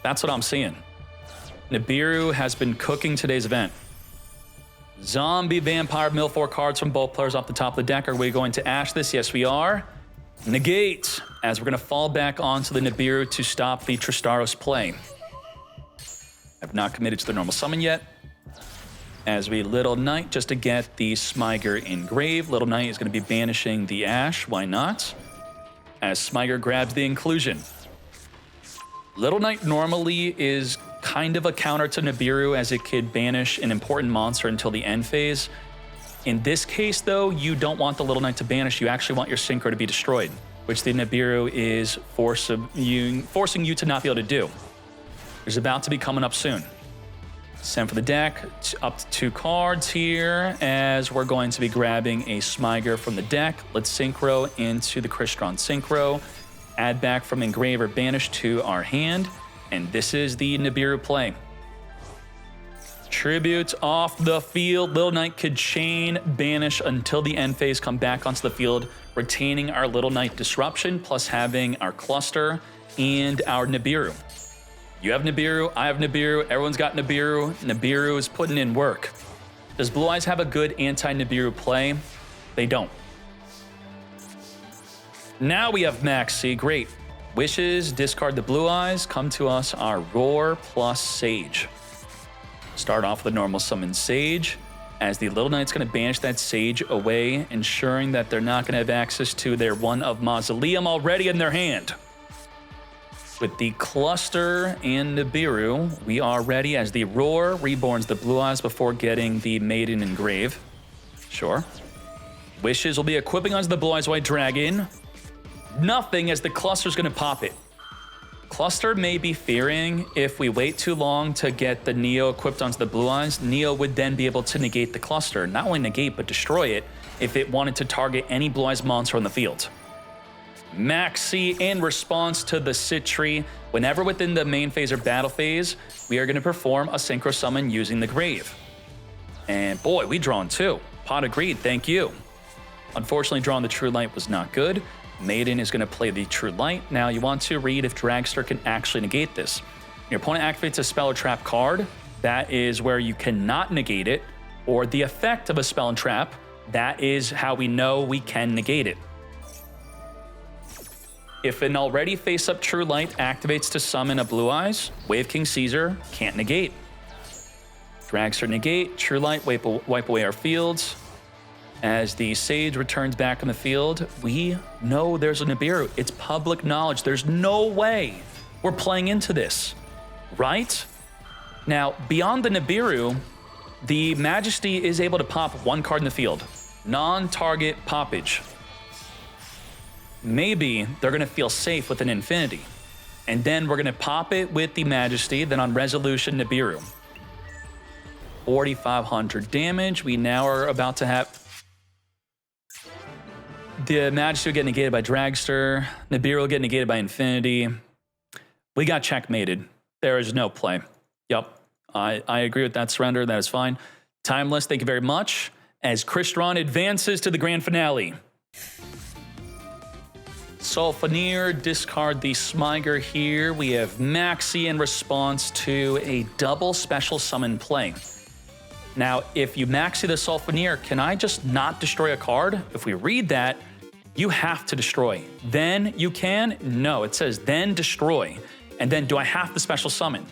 That's what I'm seeing. Nibiru has been cooking today's event. Zombie, Vampire, mill 4 cards from both players off the top of the deck. Are we going to Ash this? Yes, we are. Negate, as we're going to fall back onto the Nibiru to stop the Tristaros play. I've not committed to the normal summon yet. As we Little Knight just to get the Smyger in Grave. Little Knight is going to be banishing the Ash. Why not? As Smyger grabs the inclusion. Little Knight normally is kind of a counter to Nibiru, as it could banish an important monster until the end phase. In this case, though, you don't want the Little Knight to banish. You actually want your Synchro to be destroyed, which the Nibiru is forcing you to not be able to do. There's about to be coming up soon. Send for the deck, up to 2 cards here, as we're going to be grabbing a Smyger from the deck. Let's Synchro into the Crystron Synchro, add back from Engrave or Banish to our hand, and this is the Nibiru play. Tribute off the field. Little Knight could chain, banish until the end phase, come back onto the field, retaining our Little Knight Disruption, plus having our Cluster and our Nibiru. You have Nibiru, I have Nibiru, everyone's got Nibiru. Nibiru is putting in work. Does Blue Eyes have a good anti-Nibiru play? They don't. Now we have Maxi, great. Wishes, discard the Blue Eyes, come to us our Roar plus Sage. Start off with a normal summon Sage, as the Little Knight's going to banish that Sage away, ensuring that they're not going to have access to their one of Mausoleum already in their hand. With the Cluster and Nibiru, we are ready as the Roar reborns the Blue Eyes before getting the Maiden in Grave. Sure. Wishes will be equipping onto the Blue Eyes White Dragon. Nothing, as the Cluster's going to pop it. Cluster may be fearing if we wait too long to get the Neo equipped onto the Blue Eyes, Neo would then be able to negate the Cluster. Not only negate, but destroy it if it wanted to target any Blue Eyes monster on the field. Maxi, in response to the Citri, whenever within the main phase or battle phase, we are going to perform a Synchro Summon using the Grave. And boy, we drawn 2. Pot agreed, thank you. Unfortunately, drawing the True Light was not good. Maiden is going to play the True Light. Now you want to read if Dragster can actually negate this. Your opponent activates a spell or trap card. That is where you cannot negate it. Or the effect of a spell and trap. That is how we know we can negate it. If an already face-up True Light activates to summon a Blue Eyes, Wave King Caesar can't negate. Dragster negate, True Light wipe away our fields. As the Sage returns back on the field, we know there's a Nibiru. It's public knowledge. There's no way we're playing into this, right? Now, beyond the Nibiru, the Majesty is able to pop 1 card in the field. Non-target poppage. Maybe they're going to feel safe with an Infinity. And then we're going to pop it with the Majesty, then on resolution, Nibiru. 4,500 damage. We now are about to have... The Majesty will get negated by Dragster. Nibiru will get negated by Infinity. We got checkmated. There is no play. Yep. I agree with that surrender. That is fine. Timeless, thank you very much. As Crystron advances to the grand finale. Sulfaneer, discard the Smiger here. We have Maxi in response to a double special summon play. Now, if you Maxi the Sulfaneer, can I just not destroy a card? If we read that, you have to destroy. Then you can? No, it says then destroy. And then do I have to special summon?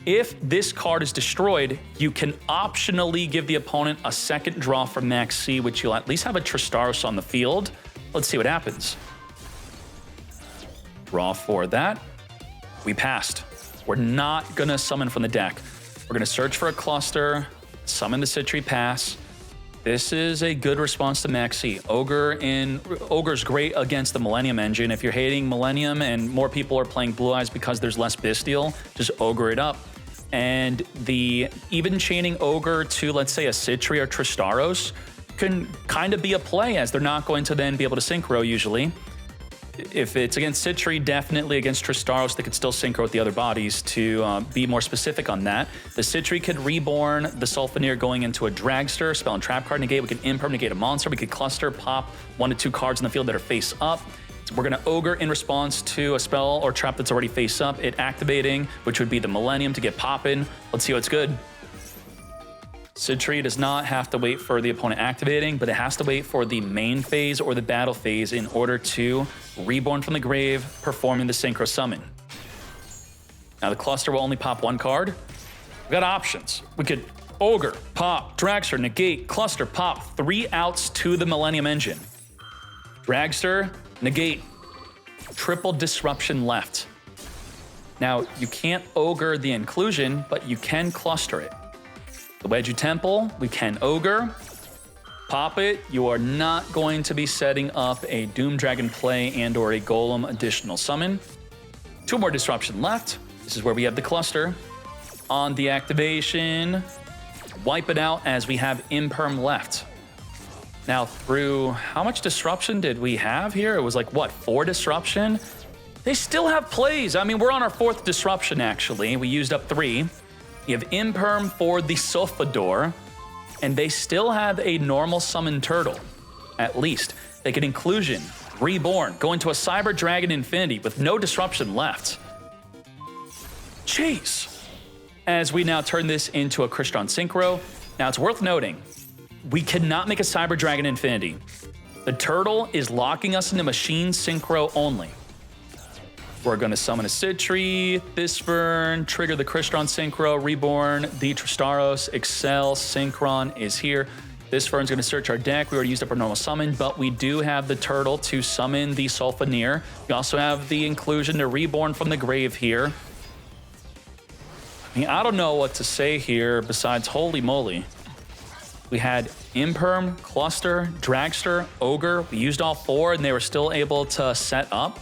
If this card is destroyed, you can optionally give the opponent a second draw from Maxi, which you'll at least have a Tristaros on the field. Let's see what happens. Draw for that. We passed. We're not gonna summon from the deck. We're gonna search for a cluster, summon the Citri, pass. This is a good response to Maxi. Ogre's great against the Millennium engine. If you're hating Millennium and more people are playing Blue Eyes because there's less Bestial, just Ogre it up. And the even chaining Ogre to, let's say, a Citri or Tristaros can kind of be a play, as they're not going to then be able to synchro usually. If it's against Citri, definitely against Tristaros, they could still synchro with the other bodies to be more specific on that. The Citri could reborn the Sulfaneer going into a Dragster, spell and trap card negate. We could imperm negate a monster. We could cluster, pop 1 to 2 cards in the field that are face up. So we're going to Ogre in response to a spell or trap that's already face up, it activating, which would be the Millennium to get poppin'. Let's see what's good. Citri does not have to wait for the opponent activating, but it has to wait for the main phase or the battle phase in order to reborn from the grave, performing the synchro summon. Now the cluster will only pop 1 card. We've got options. We could Ogre, pop, Dragster, negate, cluster, pop, 3 outs to the Millennium engine. Dragster, negate, triple disruption left. Now, you can't Ogre the inclusion, but you can cluster it. The Wedju Temple, we can Ogre, pop it. You are not going to be setting up a Doom Dragon play and or a Golem additional summon. 2 more disruption left. This is where we have the cluster. On the activation, wipe it out as we have Imperm left. Now through, how much disruption did we have here? It was like, what, 4 disruption? They still have plays. I mean, we're on our 4th disruption, actually. We used up 3. You have Imperm for the Sulfador, and they still have a normal summon turtle, at least. They can Inclusion, Reborn, go into a Cyber Dragon Infinity with no disruption left. Jeez. As we now turn this into a Crystron Synchro. Now it's worth noting, we cannot make a Cyber Dragon Infinity. The turtle is locking us into Machine Synchro only. We're going to summon a Citri, Thisburn, trigger the Crystron Synchro, Reborn, the Tristaros, Excel, Synchron is here. Thisburn's going to search our deck. We already used up our normal summon, but we do have the turtle to summon the Sulfaneer. We also have the inclusion to Reborn from the grave here. I mean, I don't know what to say here besides holy moly. We had Imperm, Cluster, Dragster, Ogre. We used all 4 and they were still able to set up.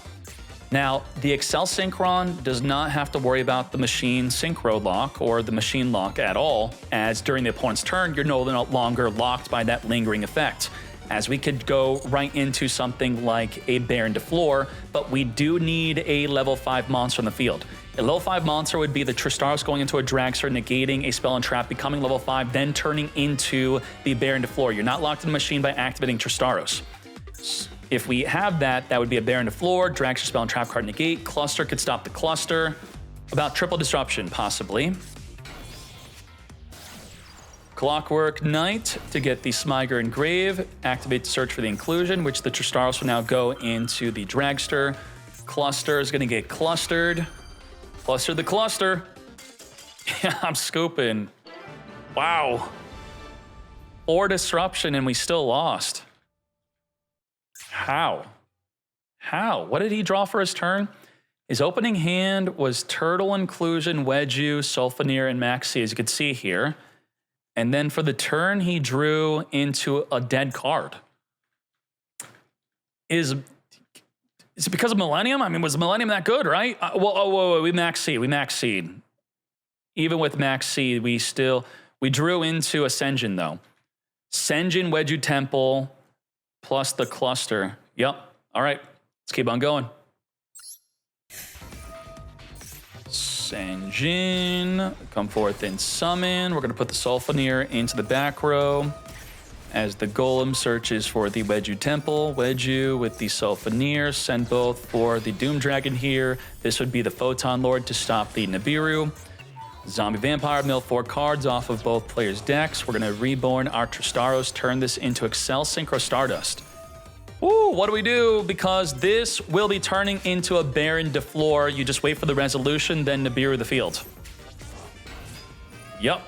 Now, the Excel Synchron does not have to worry about the Machine Synchro lock or the Machine lock at all, as during the opponent's turn, you're no longer locked by that lingering effect. As we could go right into something like a Baron de Flor, but we do need a level 5 monster on the field. A level 5 monster would be the Tristaros going into a Dragster, negating a spell and trap, becoming level 5, then turning into the Baron de Flor. You're not locked in the machine by activating Tristaros. If we have that, that would be a Baron de Flor, Dragster spell and trap card negate, Cluster could stop the cluster, about triple disruption possibly. Clockwork Knight to get the Smiger and Grave, activate the search for the inclusion, which the Tristaros will now go into the Dragster. Cluster is gonna get clustered. Cluster the cluster. Yeah, I'm scooping. Wow. 4 disruption and we still lost. How? How? What did he draw for his turn? His opening hand was Turtle, Inclusion, Wedju, Sulfaneer, and Maxi, as you can see here. And then for the turn, he drew into a dead card. Is it because of Millennium? I mean, was Millennium that good, right? We Maxied. Even with Maxi, we drew into Ascension, though. Senjin, Wedju Temple, plus the cluster. Yep. All right. Let's keep on going. Sanjin, come forth and summon. We're going to put the Sulfonier into the back row as the Golem searches for the Wedju Temple. Wedju with the Sulfonier, send both for the Doom Dragon here. This would be the Photon Lord to stop the Nibiru. Zombie Vampire, mill 4 cards off of both players' decks. We're going to reborn our Tristaros, turn this into Excel Synchro Stardust. Ooh, what do we do? Because this will be turning into a Baron DeFleur. You just wait for the resolution, then Nibiru the field. Yep.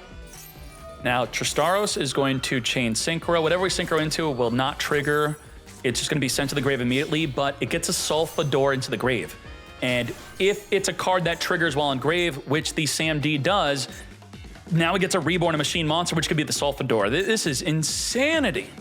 Now, Tristaros is going to chain Synchro. Whatever we Synchro into will not trigger. It's just going to be sent to the grave immediately, but it gets a Sulfador into the grave. And if it's a card that triggers while in grave, which the Sam D does, now it gets a reborn a machine monster, which could be the Sulfador. This is insanity.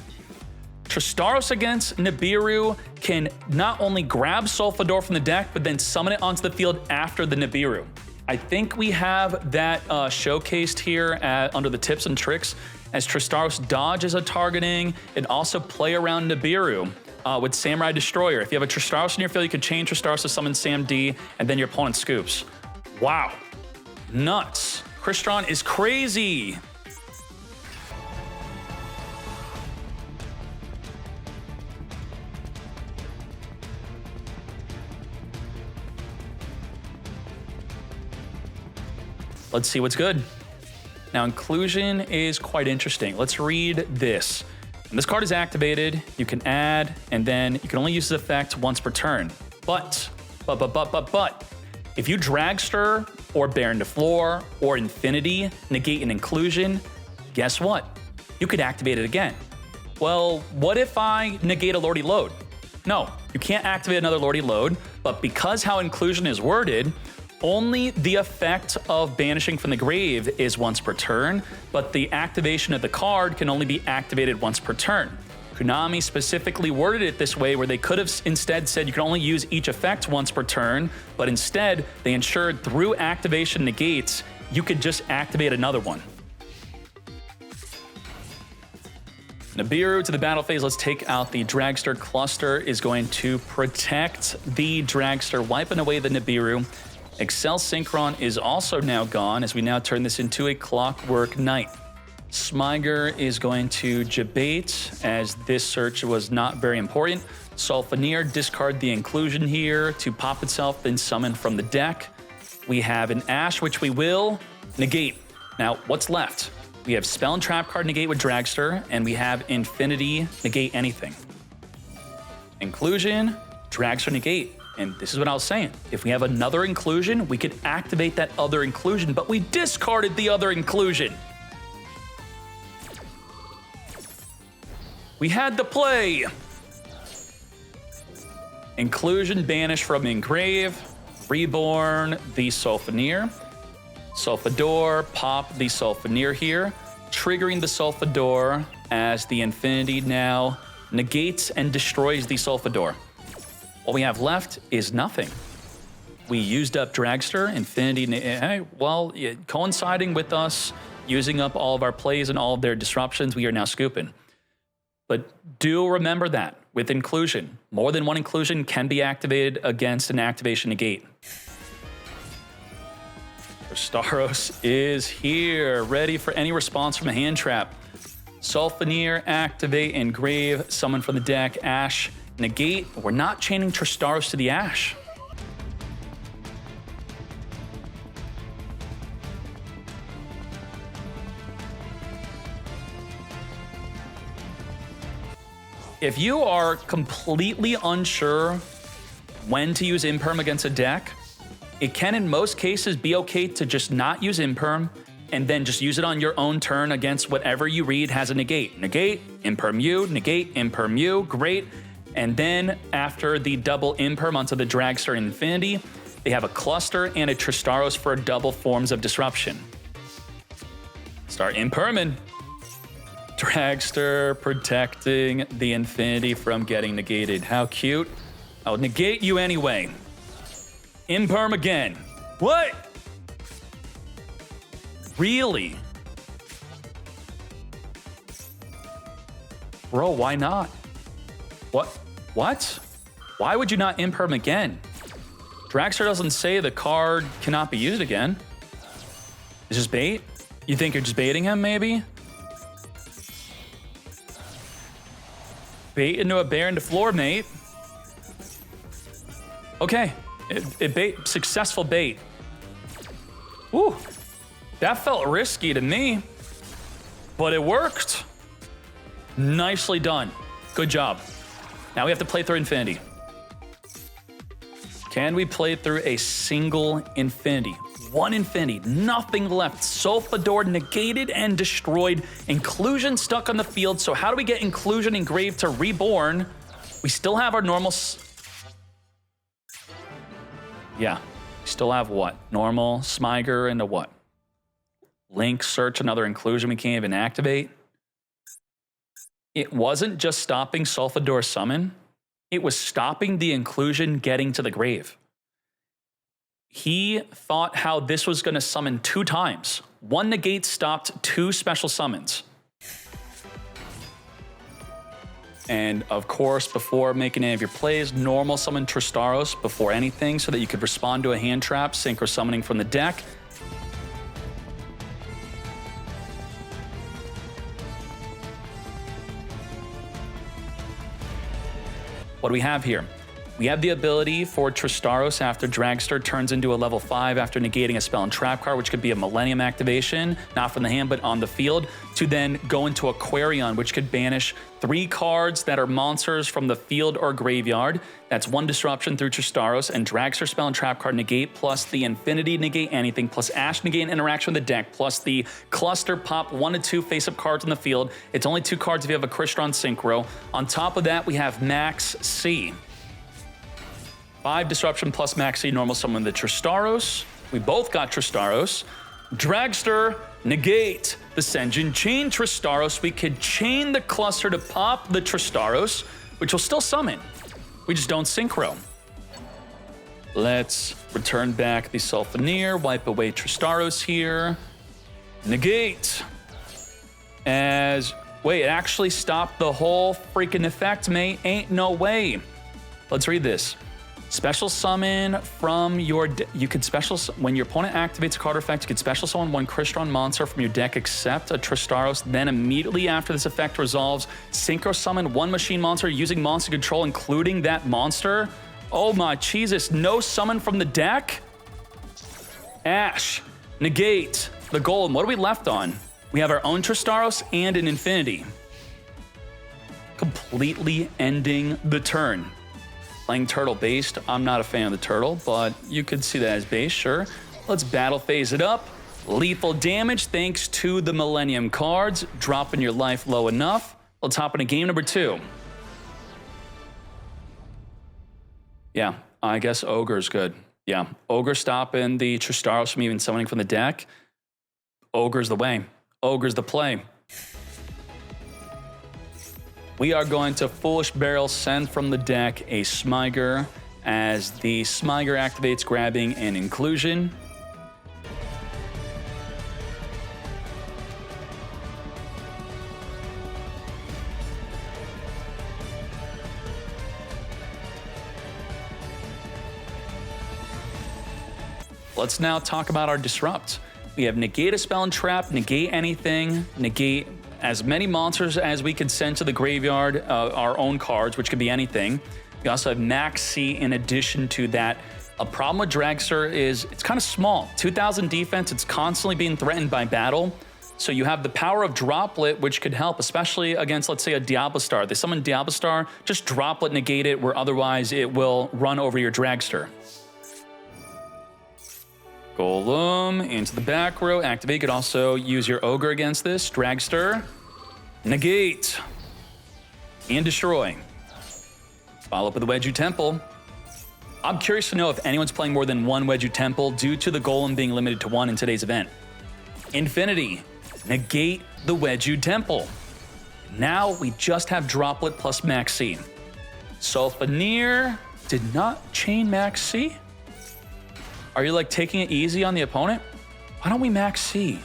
Tristaros against Nibiru can not only grab Sulfador from the deck, but then summon it onto the field after the Nibiru. I think we have that showcased here under the tips and tricks as Tristaros dodge as a targeting and also play around Nibiru with Samurai Destroyer. If you have a Tristaros in your field, you could chain Tristaros to summon Sam D, and then your opponent scoops. Wow. Nuts. Crystron is crazy. Let's see what's good. Now, inclusion is quite interesting. Let's read this. When this card is activated, you can add, and then you can only use this effect once per turn. But, if you Dragster or Baron DeFleur or Infinity negate an inclusion, guess what? You could activate it again. Well, what if I negate a Lordy Load? No, you can't activate another Lordy Load, but because how inclusion is worded, only the effect of banishing from the grave is once per turn, but the activation of the card can only be activated once per turn. Konami specifically worded it this way where they could have instead said you can only use each effect once per turn, but instead they ensured through activation negates, you could just activate another one. Nibiru to the battle phase. Let's take out the Dragster. Cluster is going to protect the Dragster, wiping away the Nibiru. Excel Synchron is also now gone as we now turn this into a Clockwork Knight. Smiger is going to Jabate as this search was not very important. Sulfonier, discard the inclusion here to pop itself, then summon from the deck. We have an Ash, which we will negate. Now, what's left? We have Spell and Trap card negate with Dragster, and we have Infinity negate anything. Inclusion, Dragster negate. And this is what I was saying. If we have another inclusion, we could activate that other inclusion, but we discarded the other inclusion. We had the play. Inclusion banished from engrave. Reborn the Sulfonier. Sulfador, pop the Sulfonier here. Triggering the Sulfador as the Infinity now negates and destroys the Sulfador. What we have left is nothing. We used up Dragster, Infinity, well, coinciding with us using up all of our plays and all of their disruptions, we are now scooping. But do remember that with inclusion, more than one inclusion can be activated against an activation negate. Staros is here, ready for any response from a hand trap. Sulfonier, activate, engrave, summon from the deck, Ash, negate. We're not chaining Tristaros to the Ash. If you are completely unsure when to use Imperm against a deck, it can in most cases be okay to just not use Imperm and then just use it on your own turn against whatever you read has a negate. Negate, Imperm U, negate, Imperm U, great. And then after the double Imperm onto the Dragster Infinity, they have a Cluster and a Tristaros for double forms of disruption. Start Imperming. Dragster protecting the Infinity from getting negated. How cute. I'll negate you anyway. Imperm again. What? Really? Bro, why not? What? What? Why would you not imperm again? Dragster doesn't say the card cannot be used again. It's just bait? You think you're just baiting him, maybe? Bait into a bear into floor, mate. Okay, it bait, successful bait. Ooh, that felt risky to me, but it worked. Nicely done. Good job. Now we have to play through Infinity. Can we play through a single Infinity? One Infinity, nothing left. Sulfador negated and destroyed. Inclusion stuck on the field. So how do we get Inclusion engraved to Reborn? We still have our normal... Yeah, we still have what? Normal, Smiger, and a what? Link, search, another Inclusion we can't even activate. It wasn't just stopping Sulfador summon. It was stopping the Inclusion getting to the grave. He thought how this was going to summon 2 times. 1 negate stopped 2 special summons. And of course, before making any of your plays, normal summon Tristaros before anything so that you could respond to a hand trap, synchro summoning from the deck. What do we have here? We have the ability for Tristaros after Dragster turns into a level 5 after negating a spell and trap card, which could be a Millennium activation, not from the hand, but on the field, to then go into Aquarion, which could banish 3 cards that are monsters from the field or graveyard. That's 1 disruption through Tristaros, and Dragster spell and trap card negate, plus the Infinity negate anything, plus Ash negate interaction with the deck, plus the cluster pop 1 to 2 face-up cards on the field. It's only 2 cards if you have a Crystron Synchro. On top of that, we have Max C. 5 disruption plus Max C normal summon the Tristaros. We both got Tristaros. Dragster, negate the Senjin, chain Tristaros. We could chain the cluster to pop the Tristaros, which will still summon. We just don't synchro. Let's return back the Sulfaneer, wipe away Tristaros here. Negate. Wait, it actually stopped the whole freaking effect, mate. Ain't no way. Let's read this. Special summon from your when your opponent activates a card effect, you can special summon 1 Crystron monster from your deck except a Tristaros. Then immediately after this effect resolves, synchro summon 1 machine monster using monster control, including that monster. Oh my Jesus, no summon from the deck? Ash, negate the golem. What are we left on? We have our own Tristaros and an Infinity. Completely ending the turn. Playing turtle based, I'm not a fan of the turtle, but you could see that as base, sure. Let's battle phase it up. Lethal damage thanks to the Millennium cards, dropping your life low enough. Let's hop into game number 2. Yeah, I guess Ogre's good. Yeah, Ogre stopping the Tristaros from even summoning from the deck. Ogre's the way. Ogre's the play. We are going to Foolish Barrel send from the deck a Smiger as the Smiger activates grabbing and Inclusion. Let's now talk about our Disrupt. We have negate a spell and trap, negate anything, negate as many monsters as we could send to the graveyard, our own cards, which could be anything. We also have Max C in addition to that. A problem with Dragster is it's kind of small. 2,000 defense, it's constantly being threatened by battle. So you have the power of Droplet, which could help, especially against, let's say, a Diablo Star. They summon Diablo Star, just Droplet negate it, where otherwise it will run over your Dragster. Golem into the back row. Activate. You could also use your Ogre against this. Dragster. Negate. And destroy. Follow up with the Wedju Temple. I'm curious to know if anyone's playing more than 1 Wedju Temple due to the Golem being limited to 1 in today's event. Infinity. Negate the Wedju Temple. Now we just have Droplet plus Max C. Sulfaneer did not chain Max C. Are you like taking it easy on the opponent? Why don't we Max C?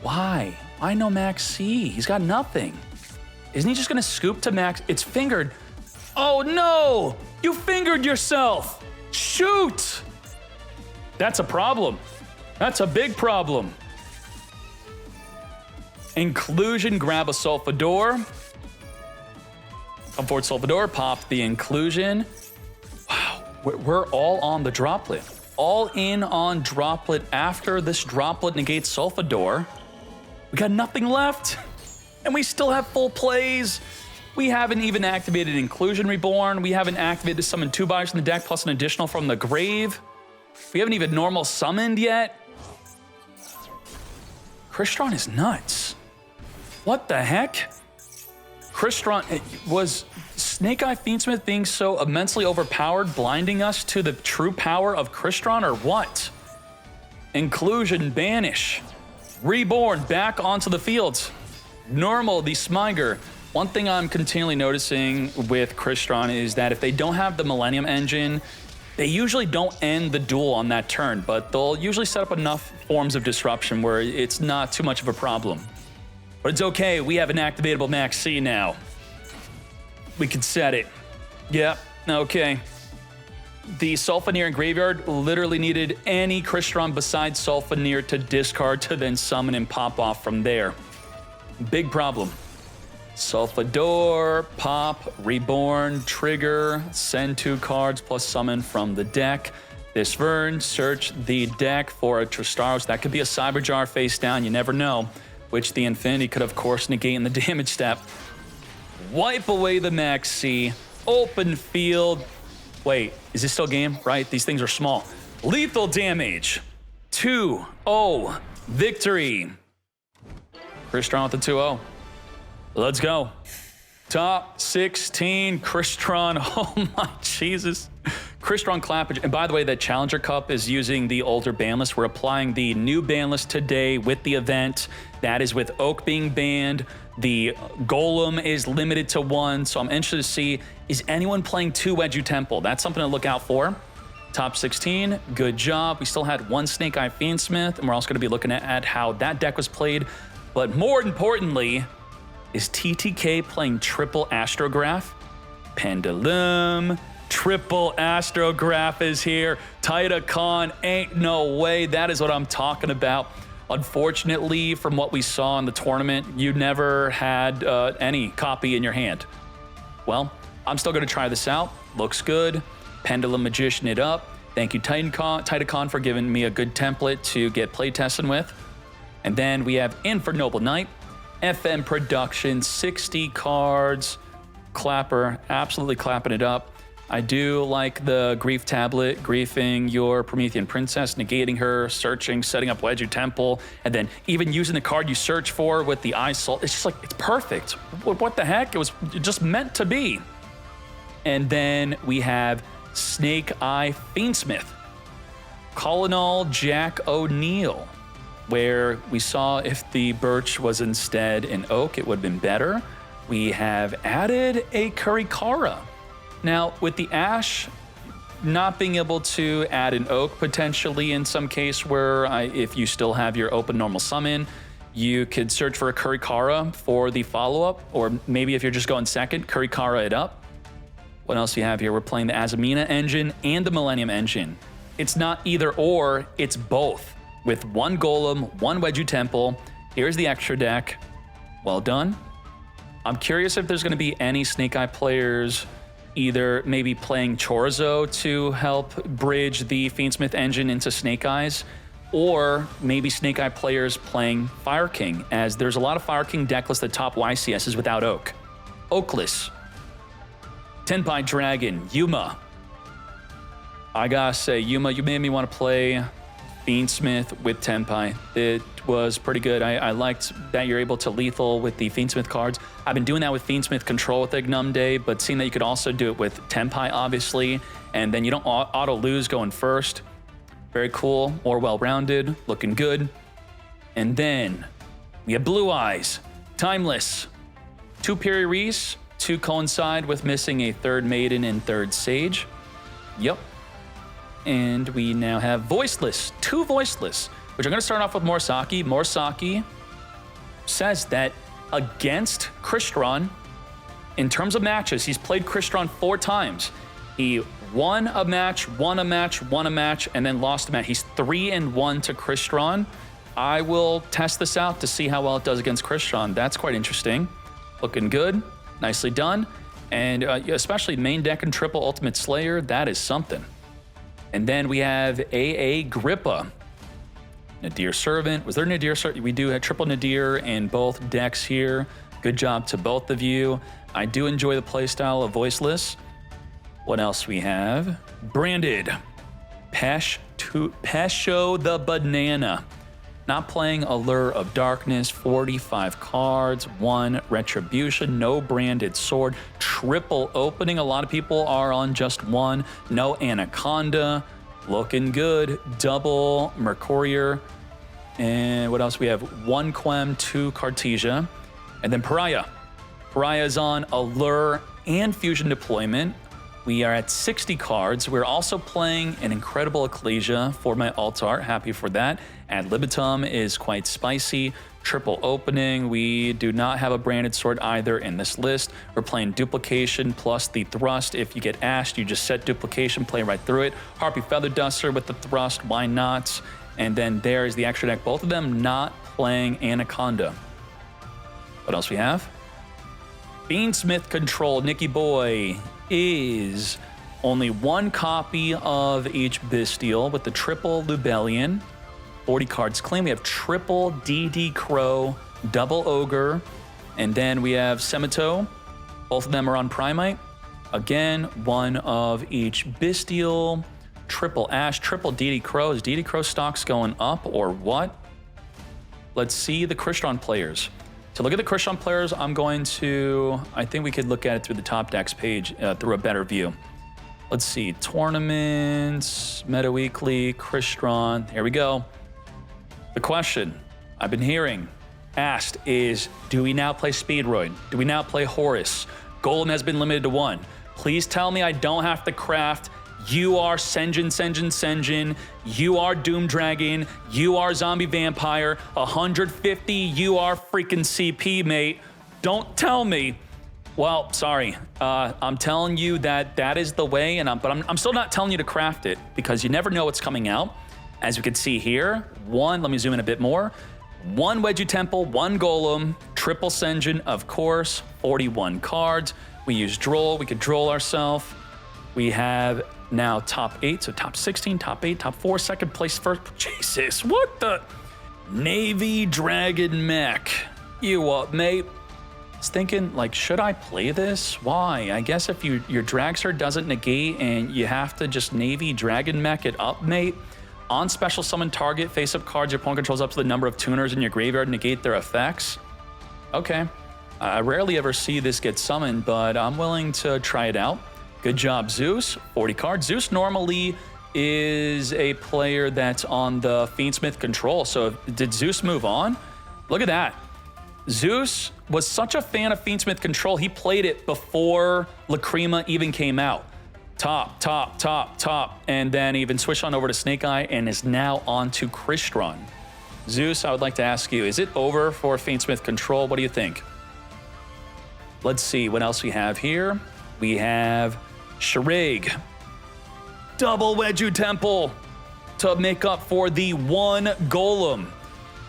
Why? No Max C? He's got nothing. Isn't he just gonna scoop to Max? It's fingered. Oh no! You fingered yourself! Shoot! That's a problem. That's a big problem. Inclusion, grab a Sulfador. Come forward, Sulfador, pop the inclusion. Wow, we're all on the droplet. All in on droplet. After this droplet negates Sulfador, we got nothing left. And we still have full plays. We haven't even activated Inclusion Reborn. We haven't activated summon 2 buyers in the deck plus an additional from the grave. We haven't even normal summoned yet. Crystron is nuts. What the heck? Crystron, was Snake Eye Fiendsmith being so immensely overpowered, blinding us to the true power of Crystron, or what? Inclusion, banish. Reborn, back onto the fields. Normal, the Smiger. One thing I'm continually noticing with Crystron is that if they don't have the Millennium Engine, they usually don't end the duel on that turn, but they'll usually set up enough forms of disruption where it's not too much of a problem. But it's okay, we have an activatable Max C now. We can set it. Yep, okay. The Sulfanier in Graveyard literally needed any Crystron besides Sulfanier to discard to then summon and pop off from there. Big problem. Sulfador, pop, reborn, trigger, send 2 cards plus summon from the deck. This turn, search the deck for a Tristaros. That could be a Cyberjar face down, you never know. Which the Infinity could, of course, negate in the damage step. Wipe away the Max C. Open field. Wait, is this still game? Right, these things are small. Lethal damage. 2-0. Victory. Crystron with the 2-0. Let's go. Top 16, Crystron. Oh my Jesus. Crystron Clappage. And by the way, that Challenger Cup is using the older ban list. We're applying the new ban list today with the event. That is with Oak being banned. The Golem is limited to 1. So I'm interested to see, is anyone playing 2 Wedju Temple? That's something to look out for. Top 16, good job. We still had 1 Snake Eye Fiendsmith, and we're also going to be looking at how that deck was played. But more importantly, is TTK playing triple Astrograph? Pendulum, triple Astrograph is here. Titacon, ain't no way. That is what I'm talking about. Unfortunately, from what we saw in the tournament, you never had any copy in your hand. Well, I'm still going to try this out. Looks good. Pendulum Magician it up. Thank you, Titacon, for giving me a good template to get playtesting with. And then we have In for Noble Knight. FM Production, 60 cards. Clapper, absolutely clapping it up. I do like the Grief Tablet, griefing your Promethean Princess, negating her, searching, setting up Wedju Temple, and then even using the card you search for with the Eye Salt. It's just like, it's perfect. What the heck? It was just meant to be. And then we have Snake Eye Fiendsmith. Colonel Jack O'Neill, where we saw if the Birch was instead an Oak, it would have been better. We have added a Kurikara. Now, with the Ash not being able to add an Oak potentially in some case where if you still have your open normal summon, you could search for a Kurikara for the follow-up, or maybe if you're just going second, Kurikara it up. What else do you have here? We're playing the Azamina engine and the Millennium engine. It's not either or, it's both. With 1 Golem, 1 Wedju Temple. Here's the extra deck. Well done. I'm curious if there's going to be any Snake Eye players either maybe playing Chorizo to help bridge the Fiendsmith engine into Snake Eyes, or maybe Snake Eye players playing Fire King, as there's a lot of Fire King deck lists that top YCSs without Oak. Oakless. Tenpai Dragon, Yuma. I gotta say, Yuma, you made me want to play Fiendsmith with Tenpai. It was pretty good. I liked that you're able to lethal with the Fiendsmith cards. I've been doing that with Fiendsmith Control with Ignum Day, but seeing that you could also do it with Tenpai, obviously, and then you don't auto-lose going first. Very cool, more well-rounded, looking good. And then we have Blue Eyes, Timeless, 2 Piri Reese to coincide with missing a 3rd Maiden and 3rd Sage. Yep. And we now have Voiceless, 2 Voiceless, which I'm going to start off with Morsaki. Morsaki says that against Crystron, in terms of matches, he's played Crystron 4 times. He won a match, won a match, won a match, and then lost a match. He's 3-1 to Crystron. I will test this out to see how well it does against Crystron. That's quite interesting. Looking good. Nicely done. And especially main deck and triple Ultimate Slayer, that is something. And then we have AA Grippa. Nadir Servant. Was there Nadir Servant? We do have triple Nadir in both decks here. Good job to both of you. I do enjoy the playstyle of Voiceless. What else we have? Branded. Pesho the Banana. Not playing Allure of Darkness, 45 cards, 1 Retribution, no branded sword, triple opening. A lot of people are on just 1. No Anaconda, looking good. Double Mercurier. And what else we have? 1 Quem, 2 Cartesia. And then Pariah. Pariah is on Allure and Fusion Deployment. We are at 60 cards. We're also playing an Incredible Ecclesia for my alt art. Happy for that. Ad libitum is quite spicy. Triple opening. We do not have a branded sword either in this list. We're playing Duplication plus the Thrust. If you get ashed, you just set Duplication, play right through it. Harpy Feather Duster with the Thrust. Why not? And then there is the extra deck. Both of them not playing Anaconda. What else we have? Beansmith Control, Nicky Boy, is only 1 copy of each Bestial with the triple Lubellion. 40 cards clean. We have triple DD Crow, double Ogre, and then we have Semito. Both of them are on Primite. Again, 1 of each Bestial, triple Ash, triple DD Crow. Is DD Crow stocks going up or what? Let's see the Crystron players. To look at the Crystron players, I think we could look at it through the top decks page through a better view. Let's see, tournaments, Meta Weekly, Crystron, here we go. The question I've been hearing asked is, do we now play Speedroid? Do we now play Horus? Golem has been limited to 1. Please tell me I don't have to craft. You are Senjin. You are Doom Dragon. You are Zombie Vampire. 150, you are freaking CP, mate. Don't tell me. Well, sorry. I'm telling you that is the way, but I'm still not telling you to craft it because you never know what's coming out. As you can see here, let me zoom in a bit more. 1 Wedgie Temple, 1 Golem, triple Senjin, of course, 41 cards. We use Droll. We could Droll ourselves. We have now top 8, so top 16, top 8, top 4, second place, first. Jesus, what the? Navy Dragon Mech. You up, mate? I was thinking, like, should I play this? Why? I guess if your Dragster doesn't negate and you have to just Navy Dragon Mech it up, mate. On special summon target, face-up cards your opponent controls up to the number of tuners in your graveyard, negate their effects. Okay. I rarely ever see this get summoned, but I'm willing to try it out. Good job, Zeus. 40 cards. Zeus normally is a player that's on the Fiendsmith control. So did Zeus move on? Look at that. Zeus was such a fan of Fiendsmith control, he played it before Lacrima even came out. Top, and then even switched on over to Snake Eye and is now on to Crystron. Zeus, I would like to ask you, is it over for Fiendsmith control? What do you think? Let's see what else we have here. We have Shiraig. Double Wedju Temple to make up for the 1 Golem.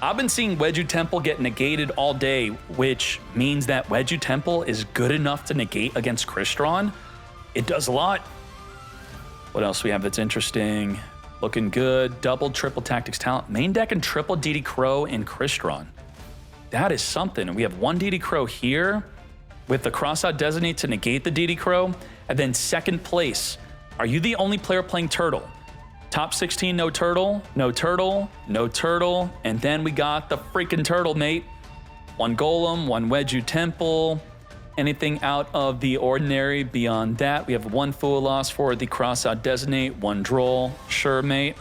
I've been seeing Wedju Temple get negated all day, which means that Wedju Temple is good enough to negate against Crystron. It does a lot. What else we have that's interesting? Looking good. Double, triple Tactics Talent. Main deck and triple DD Crow in Crystron. That is something. And we have 1 DD Crow here with the Crossout Designate to negate the DD Crow. And then second place. Are you the only player playing Turtle? Top 16, no Turtle, no Turtle, no Turtle. And then we got the freaking Turtle, mate. 1 Golem, 1 Wedju Temple. Anything out of the ordinary beyond that? We have 1 Fool Loss for the Crossout Designate, 1 Droll, sure, mate.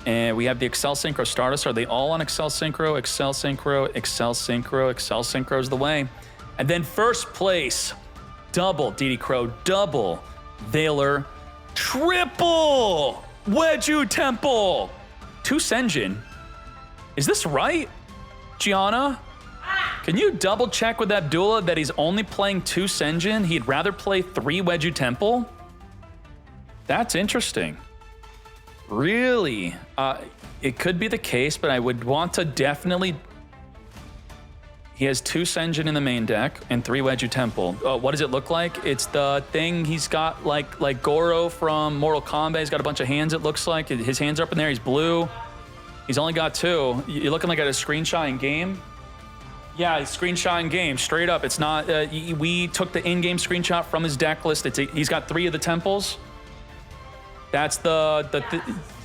And we have the Excel Synchro Stardust. Are they all on Excel Synchro? Excel Synchro, Excel Synchro, Excel Synchro is the way. And then first place, double DD Crow, double Valor, triple Wedju Temple, 2 Senjin. Is this right, Gianna? Can you double check with Abdullah that he's only playing 2 Senjin? He'd rather play 3 Weju Temple? That's interesting. Really? It could be the case, but I would want to definitely... He has 2 Senjin in the main deck and 3 Weju Temple. What does it look like? It's the thing he's got like Goro from Mortal Kombat. He's got a bunch of hands, it looks like. His hands are up in there, he's blue. He's only got 2. You're looking like at a screenshot in game? Yeah, screenshot in game, straight up. It's not, we took the in-game screenshot from his deck list. He's got 3 of the temples. That's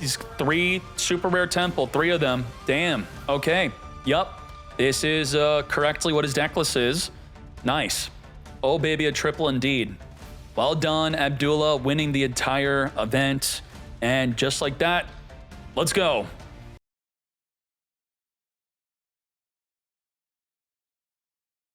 he's 3 super rare temple, 3 of them. Damn, okay, yup. This is correctly what his deck list is. Nice. Oh, baby, a triple indeed. Well done, Abdullah, winning the entire event. And just like that, let's go.